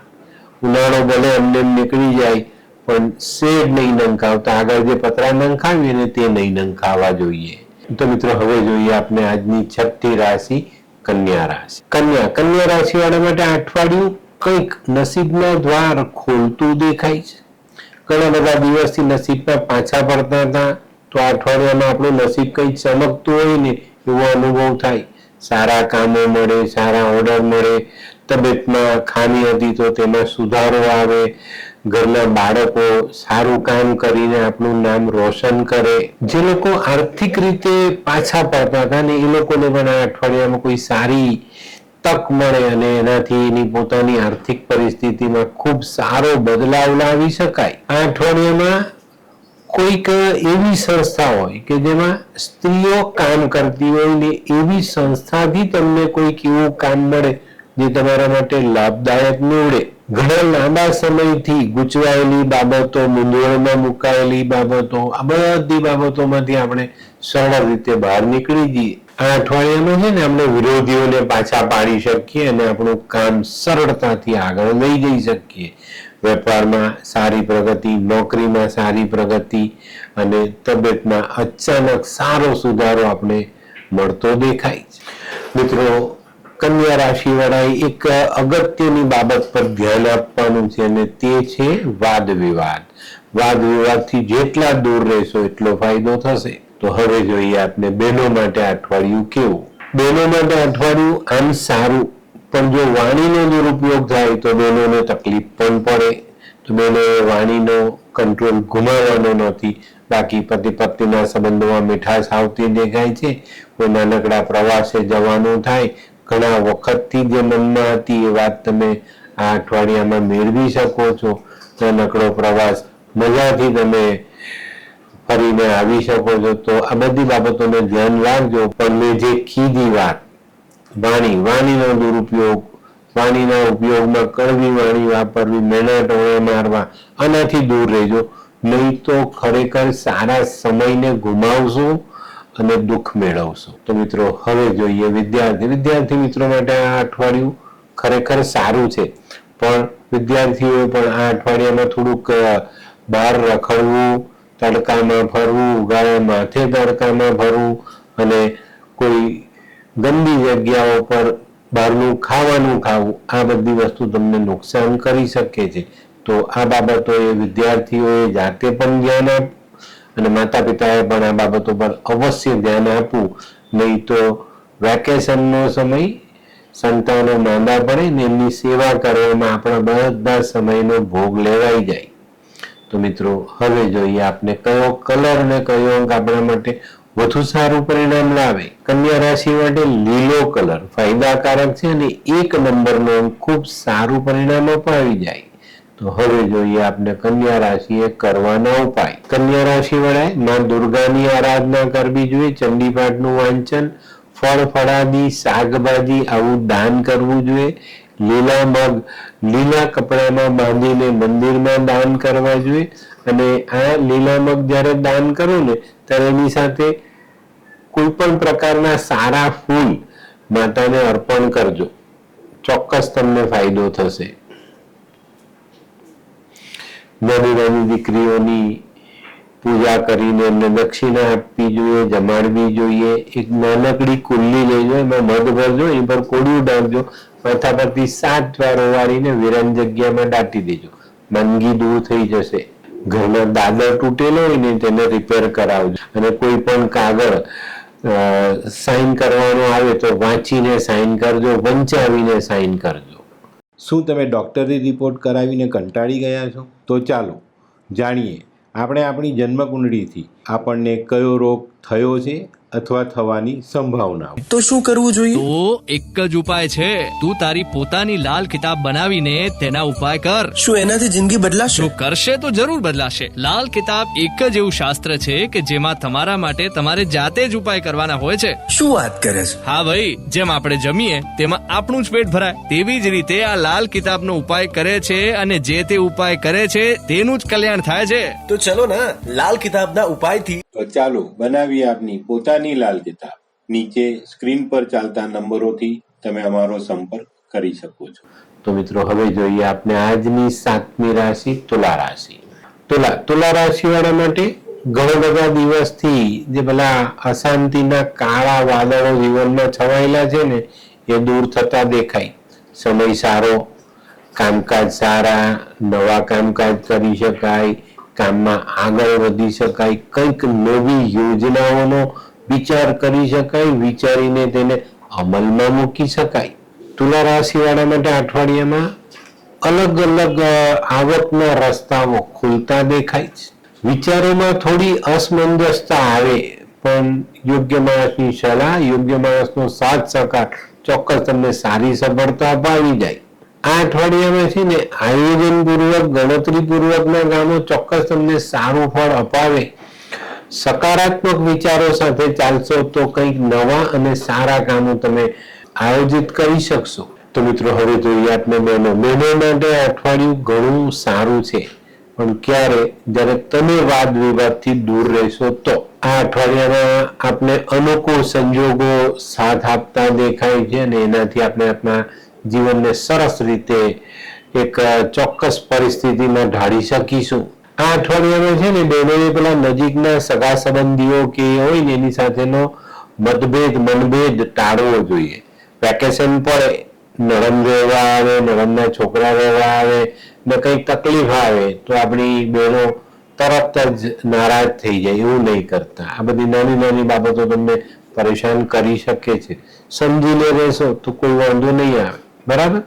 ઉનાળો ભલે એમને નીકળી જાય પણ શેડ નહીં નંખાવતા. આગળ જે પતરા નંખાવીએ ને તે નહીં નંખાવા જોઈએ. તો મિત્રો હવે જોઈએ આપણે આજની 6ઠી રાશિ કન્યા રાશિ. કન્યા રાશિ વાળા માટે અઠવાડિયું કંઈક નસીબના દ્વાર ખોલતું દેખાય છે. ઘણા બધા દિવસથી નસીબમાં પાછા પડતા હતા તો આ અઠવાડિયામાં આપણું નસીબ કંઈ ચમકતું હોય ને એવો અનુભવ થાય. સારા કામો મળે, સારા ઓર્ડર મળે. તબિયતમાં ખામી હતી તો તેમાં સુધારો આવે. ઘરના બાળકો સારું કામ કરીને આપણું નામ રોશન કરે. જે લોકો આર્થિક રીતે પાછા પડતા હતા ને એ લોકોને પણ આ અઠવાડિયામાં કોઈ સારી તક મળે અને એનાથી એની પોતાની આર્થિક પરિસ્થિતિમાં ખૂબ સારો બદલાવ લાવી શકાય. આ અઠવાડિયામાં કોઈક એવી સંસ્થા હોય કે જેમાં સ્ત્રીઓ કામ કરતી હોય ને એવી સંસ્થાથી તમને કોઈક એવું કામ મળે જે તમારા માટે લાભદાયક નીવડે. ઘણા લાંબા સમયથી ગૂંચવાયેલી બાબતો, મૂંઝવણમાં મુકાયેલી બાબતો, આ બધી બાબતોમાંથી આપણે સરળ રીતે બહાર નીકળી જઈએ. આ અઠવાડિયામાં છે ને આપણે વિરોધીઓને પાછા પાડી શકીએ અને આપણું કામ સરળતાથી આગળ લઈ જઈ શકીએ. વેપારમાં સારી પ્રગતિ, નોકરીમાં સારી પ્રગતિ અને તબિયતમાં અચાનક સારો સુધારો આપણે મળતો દેખાય છે. મિત્રો કન્યા રાશિ વાળાએ એક અગત્યની બાબત પર ધ્યાન આપવાનું છે અને તે છે વાદ વિવાદ. વાદ વિવાદથી જેટલા દૂર રહેશો એટલો ફાયદો થશે. તો હવે જોઈએ આપણે બહેનો માટે અઠવાડિયું કેવું. બહેનો માટે અઠવાડિયું આમ સારું પણ જો વાણીનો દુરુપયોગ થાય તો બહેનોને તકલીફ પણ પડે. તો બહેનોએ વાણીનો કંટ્રોલ ગુમાવવાનો નથી. બાકી પતિ પત્નીના સંબંધોમાં મીઠાશ આવતી દેખાય છે. કોઈ નાનકડા પ્રવાસે જવાનું થાય, ઘણા વખતથી જે મનમાં હતી એ વાત તમે આ અઠવાડિયામાં મેળવી શકો છો. નાનકડો પ્રવાસ મજાથી તમે ફરીને આવી શકો છો. તો આ બધી બાબતોને ધ્યાન રાખજો. પણ મેં જે કીધી વાત, વાણીનો દુરુપયોગ, વાણીના ઉપયોગમાં કડવી વાણી વાપરવી, મેણા ટોળે મારવા, આનાથી દૂર રહેજો. નહીં તો ખરેખર સારા સમયને ગુમાવશો અને દુઃખ મેળવશો. તો મિત્રો હવે જોઈએ વિદ્યાર્થી મિત્રો માટે આ અઠવાડિયું ખરેખર સારું છે પણ વિદ્યાર્થીઓ પણ આ અઠવાડિયામાં થોડુંક બહાર રખડવું, તડકામાં ફરવું, ઉગાડે માથે તડકામાં ફરવું અને કોઈ ગંદી જગ્યાઓ પર બહારનું ખાવાનું ખાવું, આ બધી વસ્તુ તમને નુકસાન કરી શકે છે. તો આ બાબતોએ વિદ્યાર્થીઓએ જાતે પણ ધ્યાન આપવું અને માતા પિતાએ પણ આ બાબતો પર અવશ્ય ધ્યાન આપવું. નહીં તો વેકેશનનો સમય સંતાનો માંદા પડે ને એમની સેવા કરવામાં આપણા બધા સમયનો ભોગ લેવાઈ જાય. તો મિત્રો હવે જોઈએ આપણે કયો કલર અને કયો અંક આપણા માટે વધુ સારું પરિણામ લાવે. કન્યા રાશિ માટે લીલો કલર ફાયદાકારક છે અને 1 નંબરનો અંક ખૂબ સારું પરિણામ અપાવી જાય. તો હવે જોઈએ આપણે કન્યા રાશિએ કરવાના ઉપાય. કન્યા રાશિ વાળાએ માં દુર્ગાની આરાધના કરવી જોઈએ. ચંડી પાઠનું વાંચન, ફળ ફળાદી, શાકભાજી આવું દાન કરવું જોઈએ. લીલા મગ લીલા કપડામાં બાંધીને મંદિરમાં દાન કરવા જોઈએ. અને આ લીલા મગ જ્યારે દાન કરો ને ત્યારે એની સાથે કોઈ પણ પ્રકારના સારા ફૂલ માતાને અર્પણ કરજો, ચોક્કસ તમને ફાયદો થશે. નાની નાની દીકરીઓની પૂજા કરીને એમને દક્ષિણા આપવી જોઈએ, જમાડવી જોઈએ. એક નાનકડી કુલ્લી લેજો, એમાં મધ ભરજો, એ પર કોળિયું ડાળજો, માથા પરથી 7 વાર ઓવાળીને વિરાન જગ્યામાં દાટી દેજો. માંદગી દૂર થઈ જશે. ઘરમાં દાદર તૂટેલો હોય ને તેને રિપેર કરાવજો. અને કોઈ પણ કાગળ સાઇન કરવાનો આવે તો વાંચીને સાઇન કરજો, વંચાવીને સાઇન કરજો. શું તમે ડૉક્ટરી રિપોર્ટ કરાવીને કંટાળી ગયા છો? તો ચાલો જાણીએ આપણે આપણી જન્મકુંડળીથી આપણને કયો રોગ થયો છે અથવા થવાની સંભાવના. તો શું કરવું જોઈએ? તો એક જ ઉપાય છે. તું તારી પોતાની લાલ કિતાબ બનાવીને તેના ઉપાય કર. શું એનાથી જિંદગી બદલાશે? જો કરશે તો જરૂર બદલાશે. લાલ કિતાબ એક જ એવું શાસ્ત્ર છે કે જેમાં તમારા માટે તમારે જાતે જ ઉપાય કરવાના હોય છે. શું વાત કરે છે? હા ભાઈ, જેમ આપણે જમીએ તેમાં આપણું જ પેટ ભરાય, તેવી જ રીતે આ લાલ કિતાબનો ઉપાય કરે છે અને જે તે ઉપાય કરે છે તેનું જ કલ્યાણ થાય છે. તો ચલો ને લાલ કિતાબના ઉપાયથી. તો ચાલો બનાવીએ આપની પોતાની લાલ કિતાબ. નીચે સ્ક્રીન પર ચાલતા નંબરોથી તમે અમારો સંપર્ક કરી શકો છો. તો મિત્રો હવે જોઈએ આપણે આજની 7મી રાશિ તુલા રાશિ. તુલા રાશિ વાળા માટે ઘણા બધા દિવસથી જે પેલા અશાંતિના કાળા વાદળો જીવનમાં છવાયેલા છે ને એ દૂર થતા દેખાય. સમય સારો, કામકાજ સારા, નવા કામકાજ કરી શકાય, કામમાં આગળ વધી શકાય, કંઈક નવી યોજનાઓનો વિચાર કરી શકાય, વિચારીને તેને અમલમાં મૂકી શકાય. તુલા રાશિ વાળા માટે અઠવાડિયામાં અલગ અલગ આવકના રસ્તાઓ ખુલતા દેખાય છે. વિચારોમાં થોડી અસમંજસતા આવે પણ યોગ્ય માણસની સલાહ, યોગ્ય માણસનો સાથ સહકાર ચોક્કસ તમને સારી સફળતા અપાવી જાય. આ અઠવાડિયામાં છે ને આયોજનપૂર્વક, ગણતરીપૂર્વકના કામો ચોક્કસ તમને સારું ફળ અપાવે. સકારાત્મક વિચારો સાથે ચાલશો તો કંઈક નવા અને સારા કામો તમે આયોજિત કરી શકશો. તો મિત્રો હવે જોઈએ આપણે બહેનો માટે અઠવાડિયું ઘણું સારું છે, પણ ક્યારે જ્યારે તમે વાદ વિવાદથી દૂર રહેશો તો. આ અઠવાડિયામાં આપણે અનુકૂળ સંજોગો સાથ આપતા દેખાય છે અને એનાથી આપણે આપણા જીવનને સરસ રીતે એક ચોક્કસ પરિસ્થિતિમાં ઢાળી શકીશું. આ અઠવાડિયામાં છે ને બહેનોએ પેલા નજીકના સગા સંબંધીઓ કે હોય ને એની સાથેનો મનભેદ ટાળવો જોઈએ. વેકેશન પડે, નણંદ રહેવા આવે, નણંદના છોકરા રહેવા આવે ને કંઈક તકલીફ આવે તો આપણી બહેનો તરત જ નારાજ થઈ જાય. એવું નહીં કરતા. આ બધી નાની નાની બાબતો તમને પરેશાન કરી શકે છે. સમજીને રહેશો તો કોઈ વાંધો નહીં આવે. બરાબર?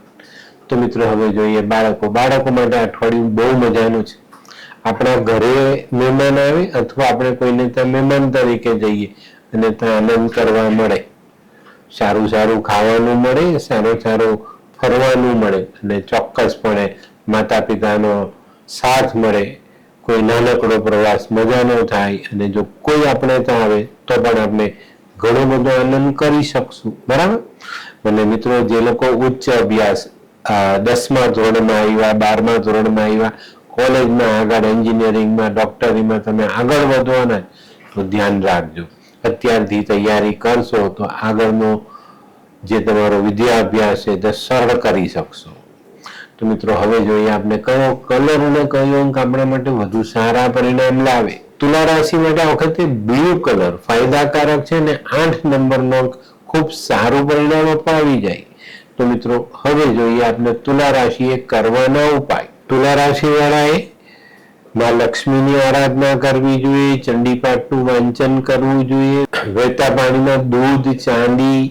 તો મિત્રો હવે જોઈએ બાળકો માટે અઠવાડિયું બહુ મજાનું છે. આપણા ઘરે મહેમાન આવે અથવા આપણે કોઈને ત્યાં મહેમાન તરીકે જઈએ અને ત્યાં આનંદ કરવા મળે, સારું સારું ખાવાનું મળે, સારું ફરવાનું મળે અને ચોક્કસપણે માતા પિતાનો સાથ મળે. કોઈ નાનકડો પ્રવાસ મજાનો થાય અને જો કોઈ આપણે ત્યાં આવે તો પણ આપણે ઘણો બધો આનંદ કરી શકશું. બરાબર? અને મિત્રો જે લોકો ઉચ્ચ અભ્યાસ 10મા ધોરણમાં આવ્યા, 12મા ધોરણમાં આવ્યા, કોલેજમાં આગળ એન્જિનિયરિંગમાં, ડોક્ટરીમાં તમે આગળ વધવાના તો ધ્યાન રાખજો. અત્યારથી તૈયારી કરશો તો આગળનો જે તમારો વિદ્યાભ્યાસ છે તે સરળ કરી શકશો. તો મિત્રો હવે જોઈએ આપણે કયો કલર અને કયો અંક આપણા માટે વધુ સારા પરિણામ લાવે. તુલા રાશિ માટે આ વખતે બ્લુ કલર ફાયદાકારક છે અને 8 નંબરનો ખૂબ સારું પરિણામ અપાવી જાય. તો મિત્રો હવે જોઈએ આપણે તુલા રાશિએ કરવાના ઉપાય. તુલા રાશિ વાળાએ માં લક્ષ્મીની આરાધના કરવી જોઈએ, ચંડીપાઠનું વાંચન કરવું જોઈએ, વહેતા પાણીમાં દૂધ, ચાંદી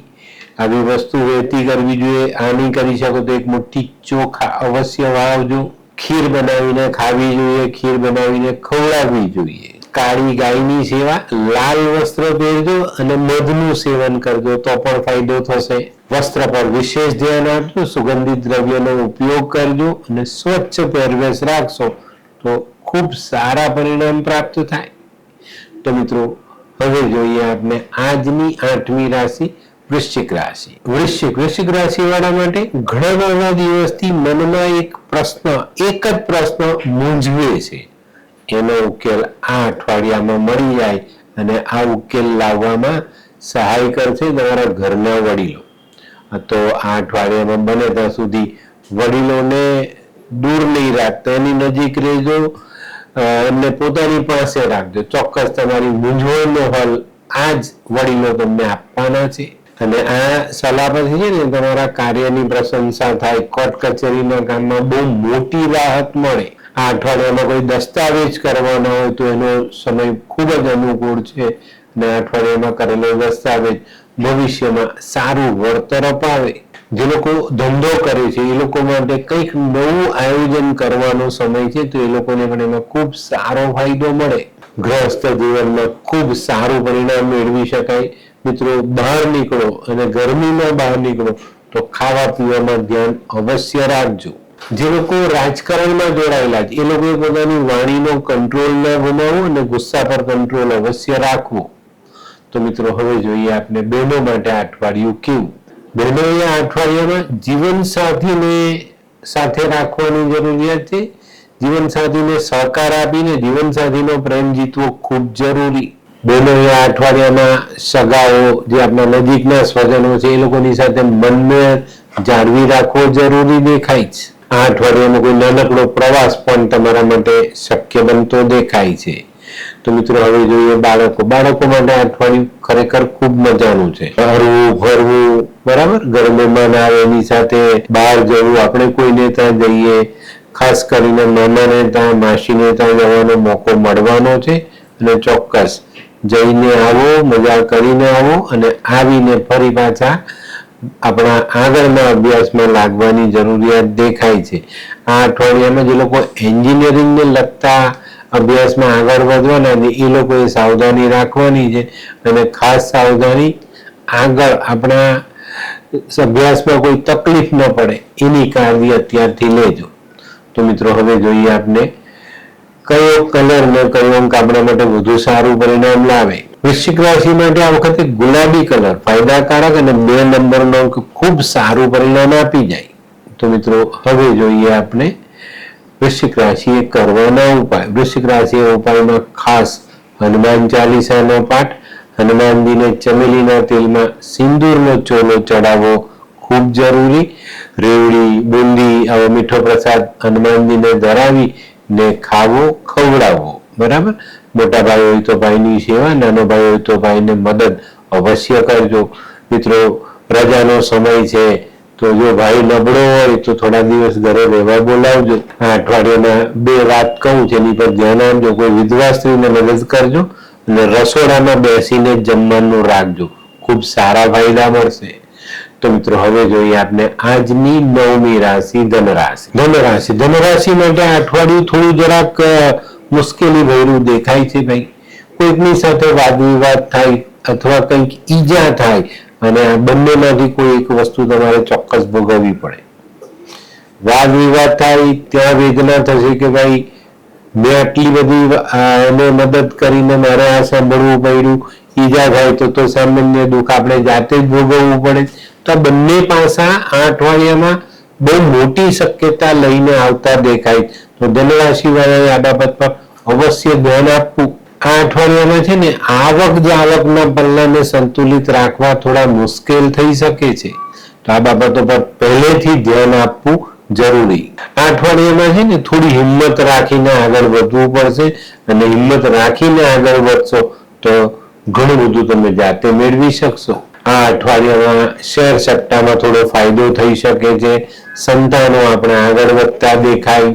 આવી વસ્તુ વહેતી કરવી જોઈએ. આ નહીં કરી શકો તો એક મુઠ્ઠી ચોખા અવશ્ય વાવજો. ખીર બનાવીને ખાવી જોઈએ, ખીર બનાવીને ખવડાવવી જોઈએ. કાળી ગાયની સેવા, લાલ વસ્ત્ર પહેરજો અને મધનું સેવન કરજો તો પણ ફાયદો થશે. વસ્ત્ર પર વિશેષ ધ્યાન આપજો, સુગંધિત દ્રવ્યનો ઉપયોગ કરજો અને સ્વચ્છ પહેરવેશ રાખશો તો ખૂબ સારા પરિણામ પ્રાપ્ત થાય. તો મિત્રો હવે જોઈએ આપણે આજની 8મી રાશિ વૃશ્ચિક રાશિ. વૃશ્ચિક રાશિ વાળા માટે ઘણા ઘણા દિવસથી મનમાં એક જ પ્રશ્ન મૂંઝવે છે. એનો ઉકેલ આ અઠવાડિયામાં મળી જાય અને આ ઉકેલ લાવવામાં સહાય કરશે તમારા ઘરના વડીલો. તો આ અઠવાડિયામાં બને ત્યાં સુધી વડીલોને દૂર નહીં રાખતા, એની નજીક રહેજો, એમને પોતાની પાસે રાખજો. ચોક્કસ તમારી મૂંઝવણનો હલ આ જ વડીલો તમને આપવાના છે. અને આ સલાહ પછી છે ને તમારા કાર્યની પ્રશંસા થાય, કોર્ટ કચેરીના કામમાં બહુ મોટી રાહત મળે. આ અઠવાડિયામાં કોઈ દસ્તાવેજ કરવાના હોય તો એનો સમય ખૂબ જ અનુકૂળ છે અને આ અઠવાડિયામાં કરેલો દસ્તાવેજ ભવિષ્યમાં સારું વળતર અપાવે. જે લોકો ધંધો કરે છે એ લોકો માટે કંઈક નવું આયોજન કરવાનો સમય છે તો એ લોકોને પણ એમાં ખૂબ સારો ફાયદો મળે. ગૃહસ્થ જીવનમાં ખૂબ સારું પરિણામ મેળવી શકાય. મિત્રો બહાર નીકળો અને ગરમીમાં બહાર નીકળો તો ખાવા પીવામાં ધ્યાન અવશ્ય રાખજો. જે લોકો રાજકારણમાં જોડાયેલા છે એ લોકોએ પોતાની વાણીનો કંટ્રોલ ન ગુમાવવો અને ગુસ્સા પર કંટ્રોલ અવશ્ય રાખવો. તો મિત્રો હવે જોઈએ આપણે બહેનો માટે આ અઠવાડિયું કેવું. બહેનોએ આ અઠવાડિયામાં જીવનસાથીને સાથે રાખવાની જરૂરિયાત છે. જીવનસાથીને સહકાર આપીને જીવનસાથીનો પ્રેમ જીતવો ખૂબ જરૂરી. બહેનોએ આ અઠવાડિયામાં સગાઓ જે આપણા નજીકના સ્વજનો છે એ લોકોની સાથે મનમેળ જાળવી રાખવો જરૂરી દેખાય છે. આ અઠવાડિયામાં કોઈ નાનકડો પ્રવાસ પણ તમારા માટે શક્ય બનતો દેખાય છે. તો મિત્રો હવે જોઈએ બાળકો માટે આ અઠવાડિયું ખરેખર ખૂબ મજાનું છે. હરવું ફરવું, બરાબર, ઘર મહેમાન આવે એની સાથે બહાર જવું, આપણે કોઈને ત્યાં જઈએ, ખાસ કરીને મામાને ત્યાં, માસીને ત્યાં જવાનો મોકો મળવાનો છે અને ચોક્કસ જઈને આવો, મજા કરીને આવો અને આવીને ફરી પાછા આપણા આગળના અભ્યાસમાં લાગવાની જરૂરિયાત દેખાય છે. આ અઠવાડિયામાં જે લોકો એન્જિનિયરિંગને લગતા અભ્યાસમાં આગળ વધવાના છે એ લોકોએ સાવધાની રાખવાની છે અને ખાસ સાવધાની આગળ આપણા અભ્યાસમાં કોઈ તકલીફ ન પડે એની કાળજી અત્યારથી લેજો. તો મિત્રો હવે જોઈએ આપણે કયો કલર ને કયો અંક આપણા માટે વધુ સારું પરિણામ લાવે. વૃશ્ચિક રાશિ માટે આ વખતે ગુલાબી કલર ફાયદાકારક અને 2 નંબરનો અંક ખૂબ સારું પરિણામ આપી જાય. તો મિત્રો હવે જોઈએ આપણે વૃશ્ચિક રાશિએ કરવાના ઉપાય. વૃશ્ચિક રાશિએ ઉપાયમાં ખાસ હનુમાન ચાલીસાનો પાઠ, હનુમાનજીને ચમેલીના તેલમાં સિંદૂરનો ચોલો ચડાવવો ખૂબ જરૂરી. રેવડી, બુંદી આવો મીઠો પ્રસાદ હનુમાનજીને ધરાવી ને ખાવો, ખવડાવવો. બરાબર. મોટા ભાઈ હોય તો ભાઈની સેવા, નાનો ભાઈ હોય તો ભાઈને મદદ અવશ્ય કરજો. મિત્રો રજાનો સમય છે તો જો ભાઈ નબળો હોય તો થોડા દિવસ ઘરે રહેવા બોલાવજો. આ અઠવાડિયામાં 2 વાત કહું છે એની પર ધ્યાન આપજો. કોઈ વિધવા સ્ત્રીને મદદ કરજો અને રસોડામાં બેસીને જમવાનું રાખજો. ખૂબ સારા ફાયદા મળશે. તો મિત્રો હવે જોઈએ આપણે આજની 9મી રાશિ ધનરાશિ. ધનરાશિ માટે આ અઠવાડિયું થોડું જરાક મુશ્કેલી ભર્યું દેખાય છે. ભાઈ કોઈકની સાથે વાદ વિવાદ થાય અથવા કંઈક ઈજા થાય અને આ બંનેમાંથી કોઈ એક વસ્તુ તમારે ચોક્કસ ભોગવવી પડે. વાદ વિવાદ થાય ત્યાં વેદના થશે કે ભાઈ મેં આટલી બધી એને મદદ કરીને મારે આ સાંભળવું પડ્યું. ઈજા થાય તો સામાન્ય દુઃખ આપણે જાતે જ ભોગવવું પડે. તો બંને પાસા આ અઠવાડિયામાં બહુ મોટી શક્યતા લઈને આવતા દેખાય. તો ધનરાશિ વાળાએ આ બાબત પર અવશ્ય ધ્યાન આપવું. આ અઠવાડિયામાં છે ને આવક જાવકના પલ્લાને સંતુલિત રાખવા થોડા મુશ્કેલ થઈ શકે છે. તો આ બાબતો પર પહેલેથી ધ્યાન આપવું જરૂરી. આ અઠવાડિયામાં છે ને થોડી હિંમત રાખીને આગળ વધવું પડશે, અને હિંમત રાખીને આગળ વધશો તો ઘણું બધું તમે જાતે મેળવી શકશો. આ અઠવાડિયામાં શેર સટ્ટામાં થોડો ફાયદો થઈ શકે છે. સંતાનો આપણે આગળ વધતા દેખાય.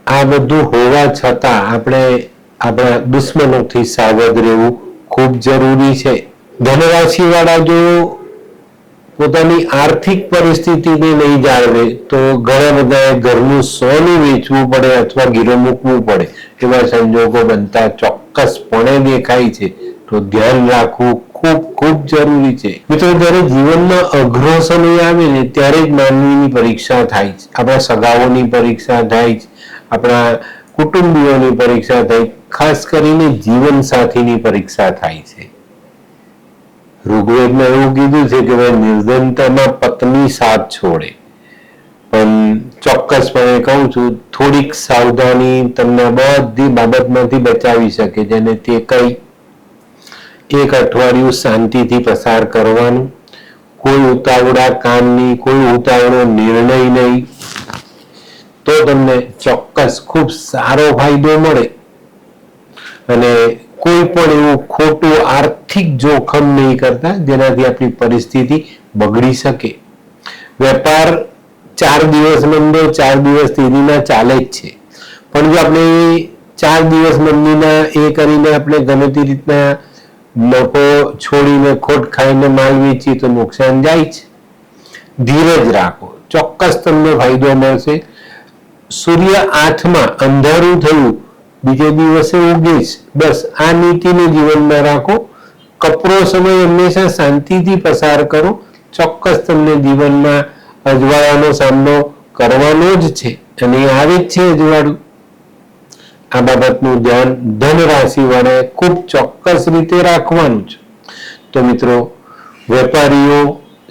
આ બધું હોવા છતાં આપણે આપણા દુશ્મનોથી સાવધ રહેવું ખૂબ જરૂરી છે. ધનરાશિ વાળા જો પોતાની આર્થિક પરિસ્થિતિને નહીં જાળવે તો ઘણા બધા ઘરનું સોનું વેચવું પડે અથવા ગીરો મૂકવું પડે એવા સંજોગો બનતા ચોક્કસપણે દેખાય છે. તો ધ્યાન રાખવું ખૂબ ખૂબ જરૂરી છે. મિત્રો, જ્યારે જીવનમાં અઘરો સમય આવે ને ત્યારે જ માનવીની પરીક્ષા થાય છે. આપણા સગાઓની પરીક્ષા થાય છે, આપણા કુટુંબીઓની પરીક્ષા થાય, ખાસ કરીને જીવન સાથીની પરીક્ષા થાય છે. ઋગ્વેદમાં એવું કીધું છે કે ભાઈ નિર્ધનતામાં પત્ની સાથ છોડે, પણ ચોક્કસપણે કહું છું થોડીક સાવધાની તમને બધી બાબતમાંથી બચાવી શકે છે. અને તે કઈ? એક અઠવાડિયું શાંતિથી પસાર કરવાનું, કોઈ ઉતાવળા કામ નહીં, કોઈ ઉતાવળો નિર્ણય નહીં, તો તમને ચોક્કસ ખૂબ સારો ફાયદો મળે. અને કોઈ પણ એવું ખોટું આર્થિક જોખમ નહીં કરતા જેનાથી આપણી પરિસ્થિતિ બગડી શકે. વેપાર 4 દિવસ મંદો 4 દિવસ તેજીના ચાલે જ છે, પણ જો આપણે 4 દિવસ મંદીના એ કરીને આપણે ગમે તે રીતના નફો છોડીને ખોટ ખાઈને માલ વેચીએ તો નુકસાન જાય છે. ધીરજ રાખો, ચોક્કસ તમને ફાયદો મળશે. સૂર્ય 8માં અંધારું થયું બીજે દિવસે ઉગે છે, બસ આ નીતિને જીવનમાં રાખો. કપરો સમય હંમેશા શાંતિથી પસાર કરો. ચોક્કસ તમને જીવનમાં અજવાળાનો સામનો કરવાનો જ છે, અને આવે જ છે અજવાળું. આ બાબતનું ધ્યાન ધન રાશિ વાળાએ ખૂબ ચોક્કસ રીતે રાખવાનું છે. તો મિત્રો, વેપારીઓ,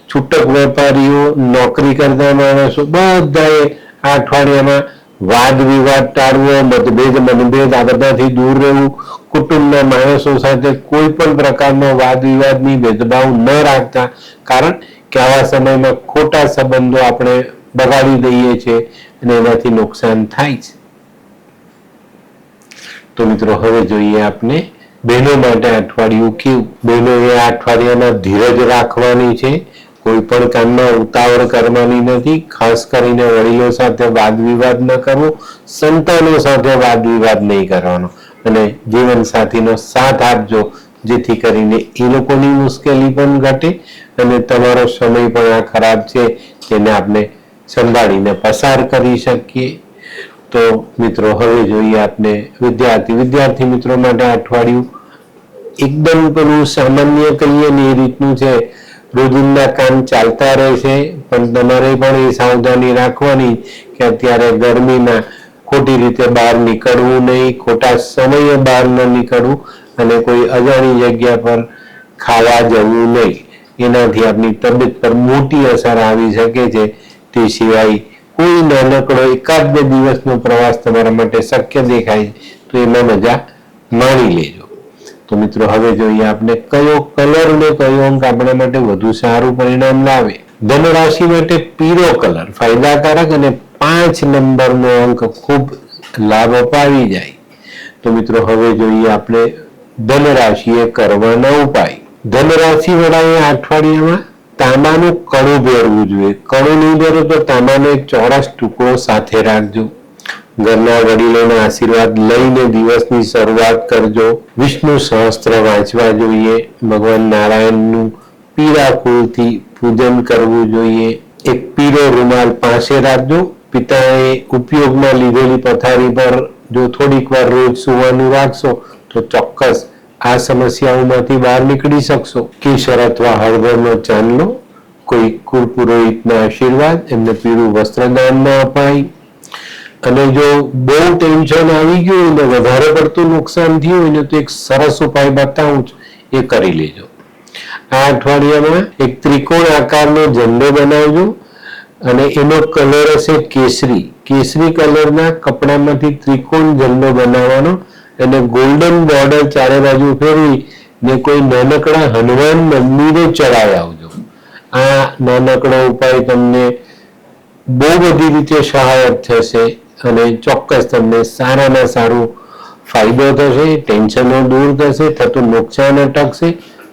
છૂટક વેપારીઓ, નોકરી કરતા માણસો બધાએ આ અઠવાડિયામાં વાદ વિવાદ ટાળવો, મનભેદ આ બધાથી દૂર રહેવું. કુટુંબના માણસો સાથે કોઈ પણ પ્રકારનો વાદ વિવાદની ભેદભાવ ન રાખતા, કારણ કે આવા સમયમાં ખોટા સંબંધો આપણે બગાડી દઈએ છીએ અને એનાથી નુકસાન થાય છે. તો મિત્રો, હવે જોઈએ આપણે બહેનો માટે અઠવાડિયું કેવું. બહેનોએ આ અઠવાડિયામાં ધીરજ રાખવાની છે. કોઈ પણ કામમાં ઉતાવળ કરવાની નથી. ખાસ કરીને વડીલો સાથે વાદ વિવાદ ન કરવો, સંતાનો સાથે વાદ વિવાદ નહીં કરવાનો, અને જીવન સાથીનો સાથ આપજો, જેથી કરીને એ લોકોની મુશ્કેલી પણ ઘટે અને તમારો સમય પણ આ ખરાબ છે તેને આપણે સંભાળીને પસાર કરી શકીએ. તો મિત્રો, હવે જોઈએ આપણે વિદ્યાર્થી મિત્રો માટે અઠવાડિયું એકદમ પેલું સામાન્ય કહીએ ને એ રીતનું છે. રોજિંદા કામ ચાલતા રહેશે, પણ તમારે પણ એ સાવધાની રાખવાની કે અત્યારે ગરમીમાં ખોટી રીતે બહાર નીકળવું નહીં, ખોટા સમયે બહાર ન નીકળવું, અને કોઈ અજાણી જગ્યા પર ખાવા જવું નહીં. એનાથી આપણી તબિયત પર મોટી અસર આવી શકે છે. તે સિવાય કોઈ નાનકડો 1-2 દિવસનો પ્રવાસ તમારા માટે શક્ય દેખાય તો એમાં મજા માણી લેજો. તો મિત્રો, હવે જોઈએ આપણે કયો કલર ને કયો અંક આપણા માટે વધુ સારું પરિણામ લાવે. ધન રાશિ માટે પીળો કલર ફાયદાકારક અને 5 નંબરનો અંક ખૂબ લાભ અપાવી જાય. તો મિત્રો, હવે જોઈએ આપણે ધન રાશિએ કરવાના ઉપાય. ધન રાશિ વાળાએ અઠવાડિયામાં તાંબાનું કણું ભેળવું જોઈએ. કણું નહીં ભેળો તો તાંબાનો એક ચોરસ ટુકડો સાથે રાખજો. ઘરના વડીલોના આશીર્વાદ લઈને દિવસની શરૂઆત કરજો. વિષ્ણુ સહસ્ત્ર વાંચવા જોઈએ. ભગવાન નારાયણનું પીળા ફૂલથી પૂજન કરવું જોઈએ. એક પીળો રૂમાલ પાસે રાખજો. પિતાએ ઉપયોગમાં લીધેલી પથારી પર જો થોડીક વાર રોજ સુવાનું રાખશો તો ચોક્કસ આ સમસ્યાઓમાંથી બહાર નીકળી શકશો. કેસર અથવા હળદરનો ચાંદલો, કોઈ કુળપુરોહિતના આશીર્વાદ, એમને પીળું વસ્ત્રદાનમાં અપાય. અને જો બહુ ટેન્શન આવી ગયું ને વધારે પડતું નુકસાન થયું હોય ને તો એક સરસ ઉપાય બતાવું છું, એ કરી લેજો. આ અઠવાડિયામાં એક ત્રિકોણ આકારનો ઝંડો બનાવજો અને એનો કલર હશે કેસરી. કેસરી કલરના કપડામાંથી ત્રિકોણ ઝંડો બનાવવાનો અને ગોલ્ડન બોર્ડર ચારે બાજુ ફેરવી ને કોઈ નાનકડા હનુમાન મંદિરે ચડાવી આવજો. આ નાનકડો ઉપાય તમને બહુ બધી રીતે સહાયક થશે અને ચોક્કસ તમને સારામાં સારું ફાયદો થશે, ટેન્શનો દૂર થશે, થતું નુકસાન અટકશે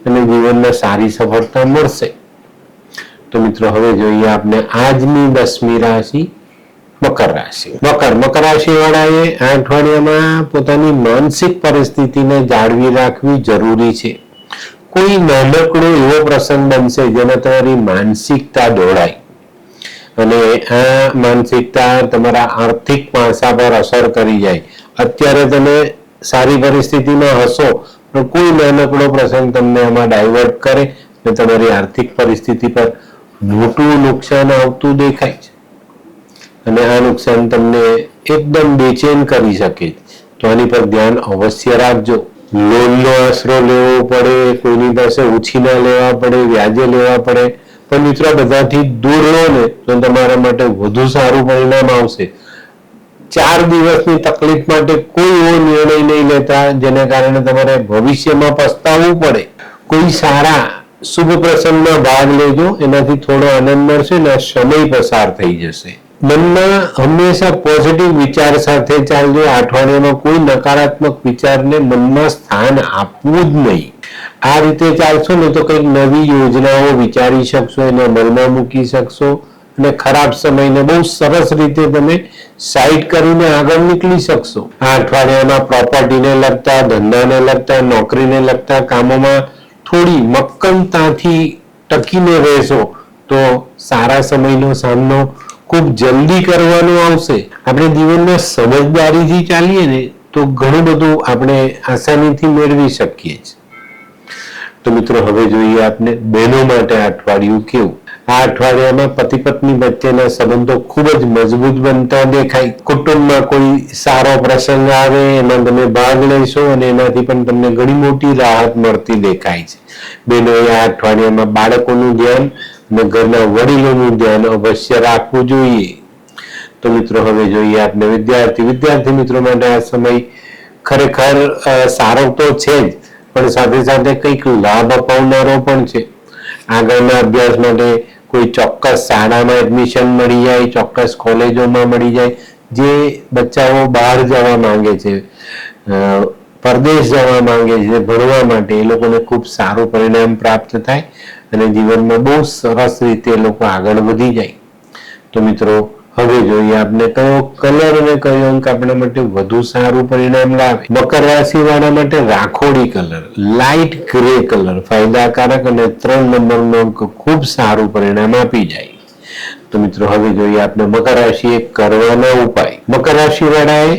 અને જીવનમાં સારી સફળતા મળશે. તો મિત્રો હવે જોઈએ આપણે આજની 10મી રાશિ મકર રાશિ. મકર રાશિ વાળાએ આ અઠવાડિયામાં પોતાની માનસિક પરિસ્થિતિને જાળવી રાખવી જરૂરી છે. કોઈ નાનકડો એવો પ્રસંગ બનશે જેમાં તમારી માનસિકતા દોડાય અને આ માનસિકતા તમારા આર્થિક પાસા પર અસર કરી જાય. અત્યારે તમે સારી પરિસ્થિતિમાં હશો પણ કોઈ નાનકડો પ્રસંગ તમને આમાં ડાયવર્ટ કરે અને તમારી આર્થિક પરિસ્થિતિ પર મોટું નુકસાન આવતું દેખાય છે અને આ નુકસાન તમને એકદમ બેચેન કરી શકે. તો આની પર ધ્યાન અવશ્ય રાખજો. લોનનો આશરો લેવો પડે, કોઈની પાસે ઉછીના લેવા પડે, વ્યાજે લેવા પડે, પણ મિત્રો બધાથી દૂર રહો ને તો તમારા માટે વધુ સારું પરિણામ આવશે. 4 દિવસની તકલીફ માટે કોઈ એવો નિર્ણય નહીં લેતા જેના કારણે તમારે ભવિષ્યમાં પસ્તાવવું પડે. કોઈ સારા શુભ પ્રસંગમાં ભાગ લેજો, એનાથી થોડો આનંદ મળશે ને સમય પસાર થઈ જશે. મનમાં હંમેશા પોઝિટિવ વિચાર સાથે ચાલજો. આ અઠવાડિયામાં કોઈ નકારાત્મક વિચારને મનમાં સ્થાન આપવું જ નહીં. આ રીતે ચાલશો ને તો કંઈક નવી યોજનાઓ વિચારી શકશો, એને અમલમાં મૂકી શકશો અને ખરાબ સમયને બહુ સરસ રીતે તમે સાઈડ કરીને આગળ નીકળી શકશો. આ અઠવાડિયામાં પ્રોપર્ટીને લગતા, ધંધાને લગતા, નોકરીને લગતા કામોમાં થોડી મક્કમતાથી ટકીને રહેશો તો સારા સમયનો સામનો ખૂબ જલ્દી કરવાનો આવશે. આપણે જીવનમાં સમજદારીથી ચાલીએ ને તો ઘણું બધું આપણે આસાનીથી મેળવી શકીએ છીએ. તો મિત્રો હવે જોઈએ આપણે બહેનો માટે આ અઠવાડિયું કેવું. આ અઠવાડિયામાં પતિ પત્ની વચ્ચેના સંબંધો ખૂબ જ મજબૂત બનતા દેખાય. કુટુંબમાં કોઈ સારો પ્રસંગ આવે એમાં તમે ભાગ લેશો અને એનાથી પણ તમને ઘણી મોટી રાહત મળતી દેખાય છે. બહેનોએ આ અઠવાડિયામાં બાળકોનું ધ્યાન અને ઘરના વડીલોનું ધ્યાન અવશ્ય રાખવું જોઈએ. તો મિત્રો હવે જોઈએ આપણે વિદ્યાર્થી મિત્રો માટે આ સમય ખરેખર સારો તો છે જ પણ સાથે સાથે કંઈક લાભ અપાવનારો પણ છે. આગળના અભ્યાસ માટે કોઈ ચોક્કસ શાળામાં એડમિશન મળી જાય, ચોક્કસ કોલેજોમાં મળી જાય. જે બચ્ચાઓ બહાર જવા માંગે છે, પરદેશ જવા માંગે છે ભણવા માટે, એ લોકોને ખૂબ સારું પરિણામ પ્રાપ્ત થાય અને જીવનમાં બહુ સરસ રીતે એ લોકો આગળ વધી જાય. તો મિત્રો હવે જોઈએ આપણે કયો કલર અને કયો અંક આપણા માટે વધુ સારું પરિણામ લાવે. મકર રાશિ વાળા માટે રાખોડી કલર, લાઇટ ગ્રે કલર ફાયદાકારક અને 3 નંબરનો અંક ખૂબ સારું પરિણામ આપી જાય. તો મિત્રો હવે જોઈએ આપણે મકર રાશિએ કરવાના ઉપાય. મકર રાશિ વાળાએ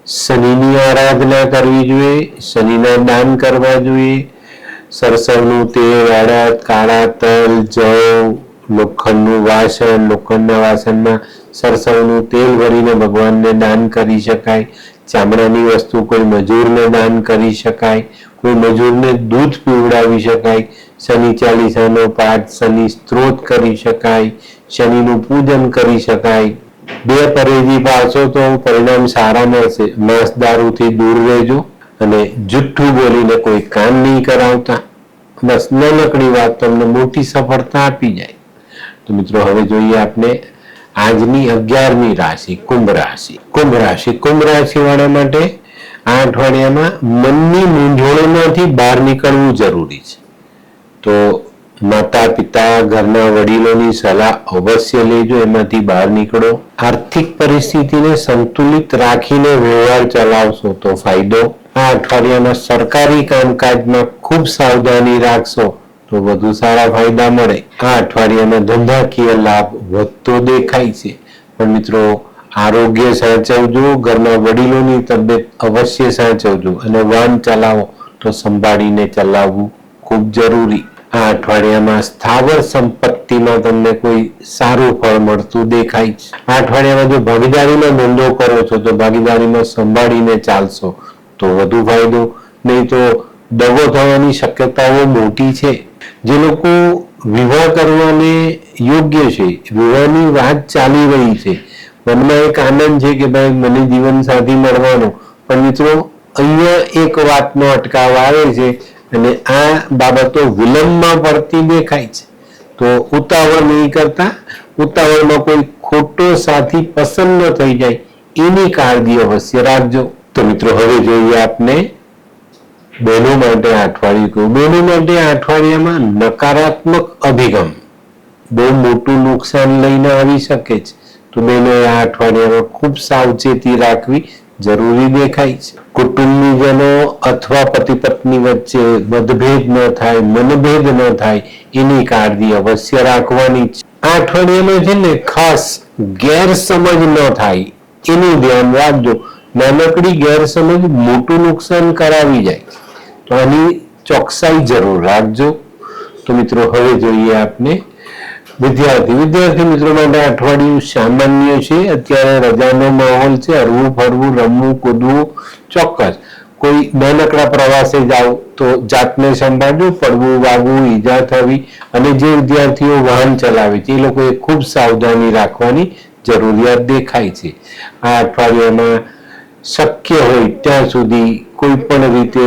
શનિની આરાધના કરવી જોઈએ, શનિના દાન કરવા જોઈએ. સરસવનું તેલ, અડદ, કાળા તલ, જવ, લોખંડનું વાસણ, લોખંડના વાસણમાં સરસવનું તેલ ભરીને ભગવાનને દાન કરી શકાય. ચામડાની વસ્તુ કોઈ મજૂરને દાન કરી શકાય, કોઈ મજૂરને દૂધ પીવડાવી શકાય. શનિ ચાલીસાનો પાઠ, શનિ સ્ત્રોત કરી શકાય, શનિનું પૂજન કરી શકાય. 2 પરેજી પાળશો તો પરિણામ સારા મળશે. માંસ દારૂથી દૂર રહેજો અને જુઠ્ઠું બોલીને કોઈ કામ નહીં કરાવતા. બસ નાનકડી વાત તમને મોટી સફળતા આપી જાય. તો મિત્રો હવે જોઈએ આપણે આજની 11મી રાશિ કુંભ રાશિ. કુંભ રાશિ વાળા માટે આ અઠવાડિયામાં મનની મૂંઝવણોમાંથી બહાર નીકળવું જરૂરી છે. તો માતા પિતા, ઘરના વડીલોની સલાહ અવશ્ય લેજો, એમાંથી બહાર નીકળો. આર્થિક પરિસ્થિતિને સંતુલિત રાખીને વ્યવહાર ચલાવશો તો ફાયદો. આ અઠવાડિયામાં સરકારી કામકાજમાં ખૂબ સાવધાની રાખશો તો વધુ સારા ફાયદા મળે. આ અઠવાડિયામાં ધંધાકીય લાભ વધતો દેખાય છે પણ મિત્રો આરોગ્ય સાચવજો, ઘરના વડીલોની તબિયત અવશ્ય સાચવજો અને વાહન ચલાવો તો સંભાળીને ચલાવવું ખૂબ જરૂરી. આ અઠવાડિયામાં સ્થાવર સંપત્તિમાં તમને કોઈ સારું ફળ મળતું દેખાય છે. આ અઠવાડિયામાં જો ભાગીદારીમાં ધંધો કરો છો તો ભાગીદારીમાં સંભાળીને ચાલશો તો વધુ ફાયદો, નહીં તો દગો થવાની શક્યતાઓ મોટી છે. જે લોકો વિવાહ કરવાને યોગ્ય છે, વિવાહની વાત ચાલી રહી છે, મનમાં એક આનંદ છે કે ભાઈ મને જીવન સાથી મળવાનો, પણ મિત્રો અહીંયા એક વાતનો અટકાવ આવે છે અને આ બાબતો વિલંબમાં પડતી દેખાય છે. તો ઉતાવળ નહીં કરતા, ઉતાવળમાં કોઈ ખોટો સાથી પસંદ ન થઈ જાય એની કાળજી અવશ્ય રાખજો. તો મિત્રો હવે જોઈએ આપને બહેનો માટે આ અઠવાડિયું કહ્યું. બહેનો માટે આ અઠવાડિયામાં નકારાત્મક અભિગમ બહુ મોટું નુકસાન લઈને આવી શકે છે. તો બહેનોએ આ અઠવાડિયામાં ખૂબ સાવચેતી રાખવી જરૂરી દેખાય છે. કુટુંબીજનો અથવા પતિ પત્ની વચ્ચે મતભેદ ન થાય, મનભેદ ન થાય એની કાળજી અવશ્ય રાખવાની છે. આ અઠવાડિયામાં છે ને ખાસ ગેરસમજ ન થાય એનું ધ્યાન રાખજો. નાનકડી ગેરસમજ મોટું નુકસાન કરાવી જાય, તો આની ચોકસાઈ જરૂર રાખજો. તો મિત્રો હવે જોઈએ આપને વિદ્યાર્થી મિત્રો માટે અઠવાડિયું સામાન્ય છે. અત્યારે રજાનો માહોલ છે. હરવું ફરવું, રમવું, કૂદવું ચોક્કસ. કોઈ નાનકડા પ્રવાસે જાઓ તો જાતને સંભાળજો. પડવું, વાગવું, ઈજા થવી, અને જે વિદ્યાર્થીઓ વાહન ચલાવે છે એ લોકોએ ખૂબ સાવધાની રાખવાની જરૂરિયાત દેખાય છે. આ અઠવાડિયામાં શક્ય હોય ત્યાં સુધી કોઈ પણ રીતે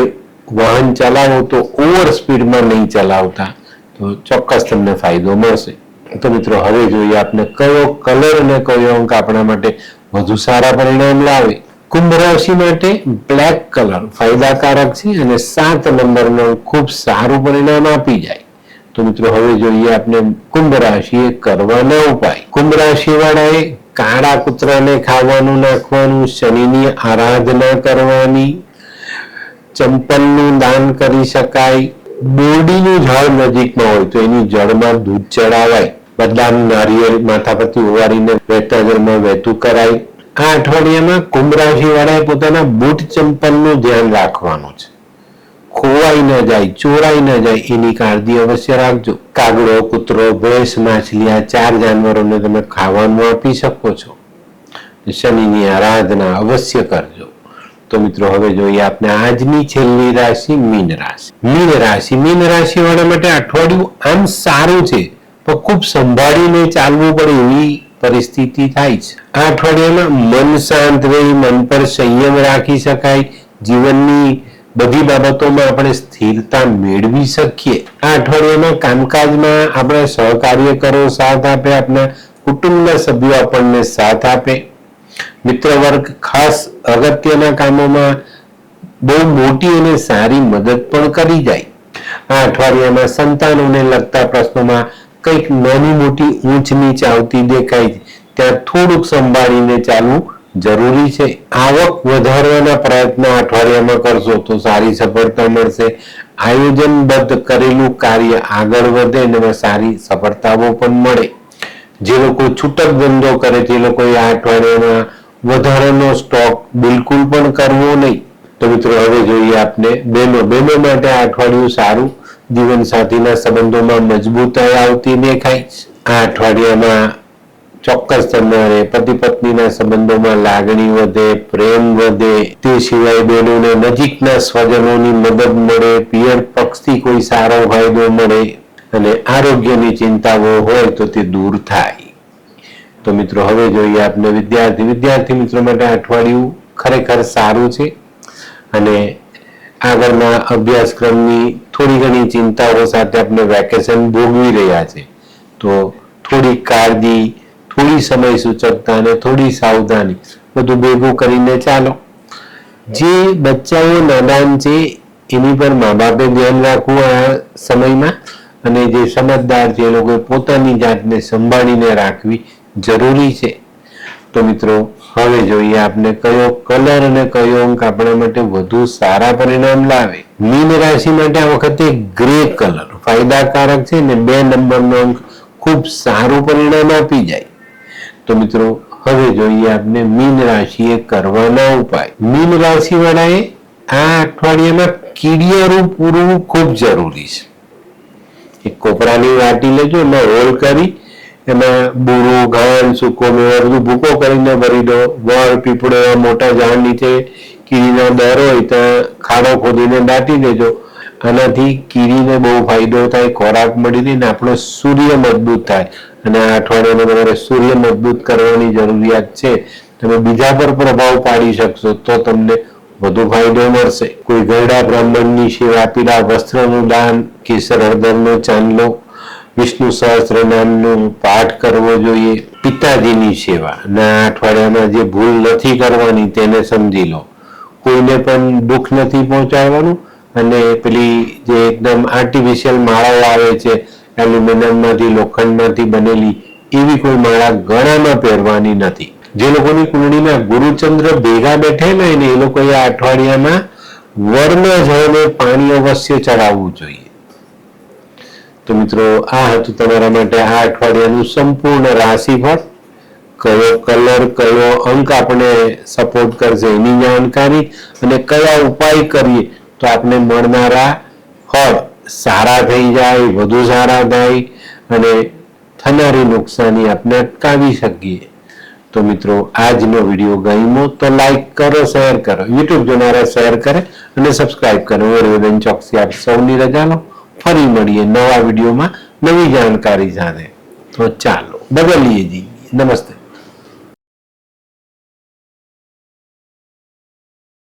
વાહન ચલાવો તો ઓવર સ્પીડમાં નહીં ચલાવતા, તો ચોક્કસ તમને ફાયદો મળશે. તો મિત્રો હવે જોઈએ આપણે કયો કલર અને કયો અંક આપણા માટે વધુ સારા પરિણામ લાવે. કુંભ રાશિ માટે બ્લેક કલર ફાયદાકારક છે અને 7 નંબરનો ખૂબ સારું પરિણામ આપી જાય. તો મિત્રો હવે જોઈએ આપણે કુંભ રાશિએ કરવાના ઉપાય. કુંભ રાશિ વાળાએ કાળા કૂતરાને ખાવાનું નાખવાનું, શનિની આરાધના કરવાની, ચંપલનું દાન કરી શકાય. બોરડીનું ઝાડ નજીકમાં હોય તો એની જળમાં દૂધ ચડાવાય. બદામ, નારિયેળ માથા પરથી ઓવારીને વહેતા જળમાં વહેતું કરાય. આ અઠવાડિયામાં કુંભ રાશિ વાળાએ પોતાના બૂટ ચંપલનું ધ્યાન રાખવાનું છે. ખોવાઈ ન જાય, ચોરાઈ ન જાય એની કાળજી અવશ્ય રાખજો. કાગડો, કૂતરો, ભેંસ, માછલી આ 4 જાનવરોને તમે ખાવાનું આપી શકો છો. શનિની આરાધના અવશ્ય કરજો. તો મિત્રો હવે જોઈએ આપણે આજની છેલ્લી રાશિ મીન રાશિ. મીન રાશિ વાળા માટે અઠવાડિયું આમ સારું છે, પણ ખૂબ સંભાળીને ચાલવું પડે એવી પરિસ્થિતિ થાય છે. આ અઠવાડિયામાં મન શાંત રહી મન પર સંયમ રાખી શકાય. જીવનની બધી બાબતોમાં આપણે સ્થિરતા મેળવી શકીએ. આ અઠવાડિયામાં કામકાજમાં આપણા સહકાર્યકરો સાથ આપે, આપણા કુટુંબના સભ્યો આપણને સાથ આપે. મિત્ર વર્ગ ખાસ અગત્યના કામોમાં બહુ મોટી અને સારી મદદ પણ કરી જાય. આ અઠવાડિયામાં સંતાનોને લગતા પ્રશ્નોમાં કંઈક નાની મોટી ઊંચ નીચ આવતી દેખાય છે, ત્યાં થોડુંક સંભાળીને ચાલવું જરૂરી છે. આવક વધારવાના પ્રયત્ન અઠવાડિયામાં કરશો તો સારી સફળતા મળશે. આયોજનબદ્ધ કરેલું કાર્ય આગળ વધે અને સારી સફળતાઓ પણ મળે. જે લોકો છૂટક ધંધો કરે તે લોકોએ આ અઠવાડિયામાં વધારાનો સ્ટોક બિલકુલ પણ કરવો નહીં. તો મિત્રો હવે જોઈએ આપણે બહેનો માટે આ અઠવાડિયું સારું. જીવન સાથીના સંબંધોમાં મજબૂતાઈ આવતી દેખાય. આ અઠવાડિયામાં ચોક્કસ તમારે પતિ પત્નીના સંબંધોમાં લાગણી વધે, પ્રેમ વધે. તે સિવાય બહેનોને નજીકના સ્વજનોની મદદ મળે, પિયર પક્ષથી કોઈ સારો ફાયદો મળે અને આરોગ્યની ચિંતાઓ હોય તો તે દૂર થાય. તો મિત્રો હવે જોઈએ આપણે વિદ્યાર્થી મિત્રો માટે અઠવાડિયું ખરેખર સારું છે અને આગળના અભ્યાસક્રમની થોડી ઘણી ચિંતાઓ સાથે આપણે વેકેશન ભોગવી રહ્યા છે. તો થોડી કાળજી, થોડી સમય સૂચકતા અને થોડી સાવધાની બધું ભેગું કરીને ચાલો. જે બચ્ચાઓ નાદાન છે એની પર મા બાપે ધ્યાન રાખવું આ સમયમાં, અને જે સમજદાર છે એ લોકોએ પોતાની જાતને સંભાળીને રાખવી જરૂરી છે. તો મિત્રો હવે જોઈએ આપણે કયો કલર અને કયો અંક આપણા માટે વધુ સારા પરિણામ લાવે. મીન રાશિ માટે આ વખતે ગ્રે કલર ફાયદાકારક છે ને 2 નંબરનો અંક ખૂબ સારું પરિણામ આપી જાય. તો મિત્રો હવે જોઈએ આપણે મીન રાશિએ કરવાના ઉપાય. મીન રાશિ વાળાએ આ અઠવાડિયામાં કીડિયારું પૂરવું ખૂબ જરૂરી છે. એક કોપરાની વાટી લેજો, એમાં હોલ કરી એમાં બુરું, ઘાન, સૂકો મેવો બધું ભૂકો કરીને ભરી દો. વડ, પીપળો એવા મોટા ઝાડ નીચે કીડીના દર હોય ત્યાં ખાડો ખોદીને દાટી દેજો. આનાથી કીડીને બહુ ફાયદો થાય, ખોરાક મળી રહે ને આપણો સૂર્ય મજબૂત થાય. અને આ અઠવાડિયામાં તમારે સૂર્ય મજબૂત કરવાની જરૂરિયાત છે. તમે બીજા પર પ્રભાવ પાડી શકશો તો તમને વધુ ફાયદો મળશે. કોઈ ગરડા બ્રાહ્મણની સેવા, પીળા વસ્ત્રનું દાન, કેસર હળદરનો ચાંદલો, વિષ્ણુ સહસ્ત્ર નામનું પાઠ કરવો જોઈએ. પિતાજીની સેવા અને આ અઠવાડિયામાં જે ભૂલ નથી કરવાની તેને સમજી લો. કોઈને પણ દુઃખ નથી પહોંચાડવાનું અને પેલી જે એકદમ આર્ટિફિશિયલ માળાઓ આવે છે એલ્યુમિનિયમમાંથી લોખંડમાંથી બનેલી એવી કોઈ માળા ગળામાં પહેરવાની નથી. જે લોકોની કુંડળીમાં ગુરુચંદ્ર ભેગા બેઠેલા હોય ને એ લોકોએ આ અઠવાડિયામાં વરમાં જઈને પાણી અવશ્ય ચડાવવું જોઈએ. તો મિત્રો આ હતું તમારા માટે આ અઠવાડિયાનું સંપૂર્ણ રાશિફળ. કયો કલર કયો અંક આપણે સપોર્ટ કરશે એની જાણકારી અને કયા ઉપાય કરીએ તો આપણે મળનારા ફળ સારા થઈ જાય, વધુ સારા થાય અને થનારી નુકસાની આપણે અટકાવી શકીએ. તો મિત્રો આજનો વિડીયો ગમ્યો તો લાઈક કરો, શેર કરો, યુટ્યુબ જોનારા શેર કરે અને સબસ્ક્રાઇબ કરો. હું હરિવર્ધન ચોકસી આપ સૌની રજા લો. ફરી મળીએ નવા વિડીયોમાં નવી જાણકારી સાથે. તો ચાલો બદલીએ જી. નમસ્તે.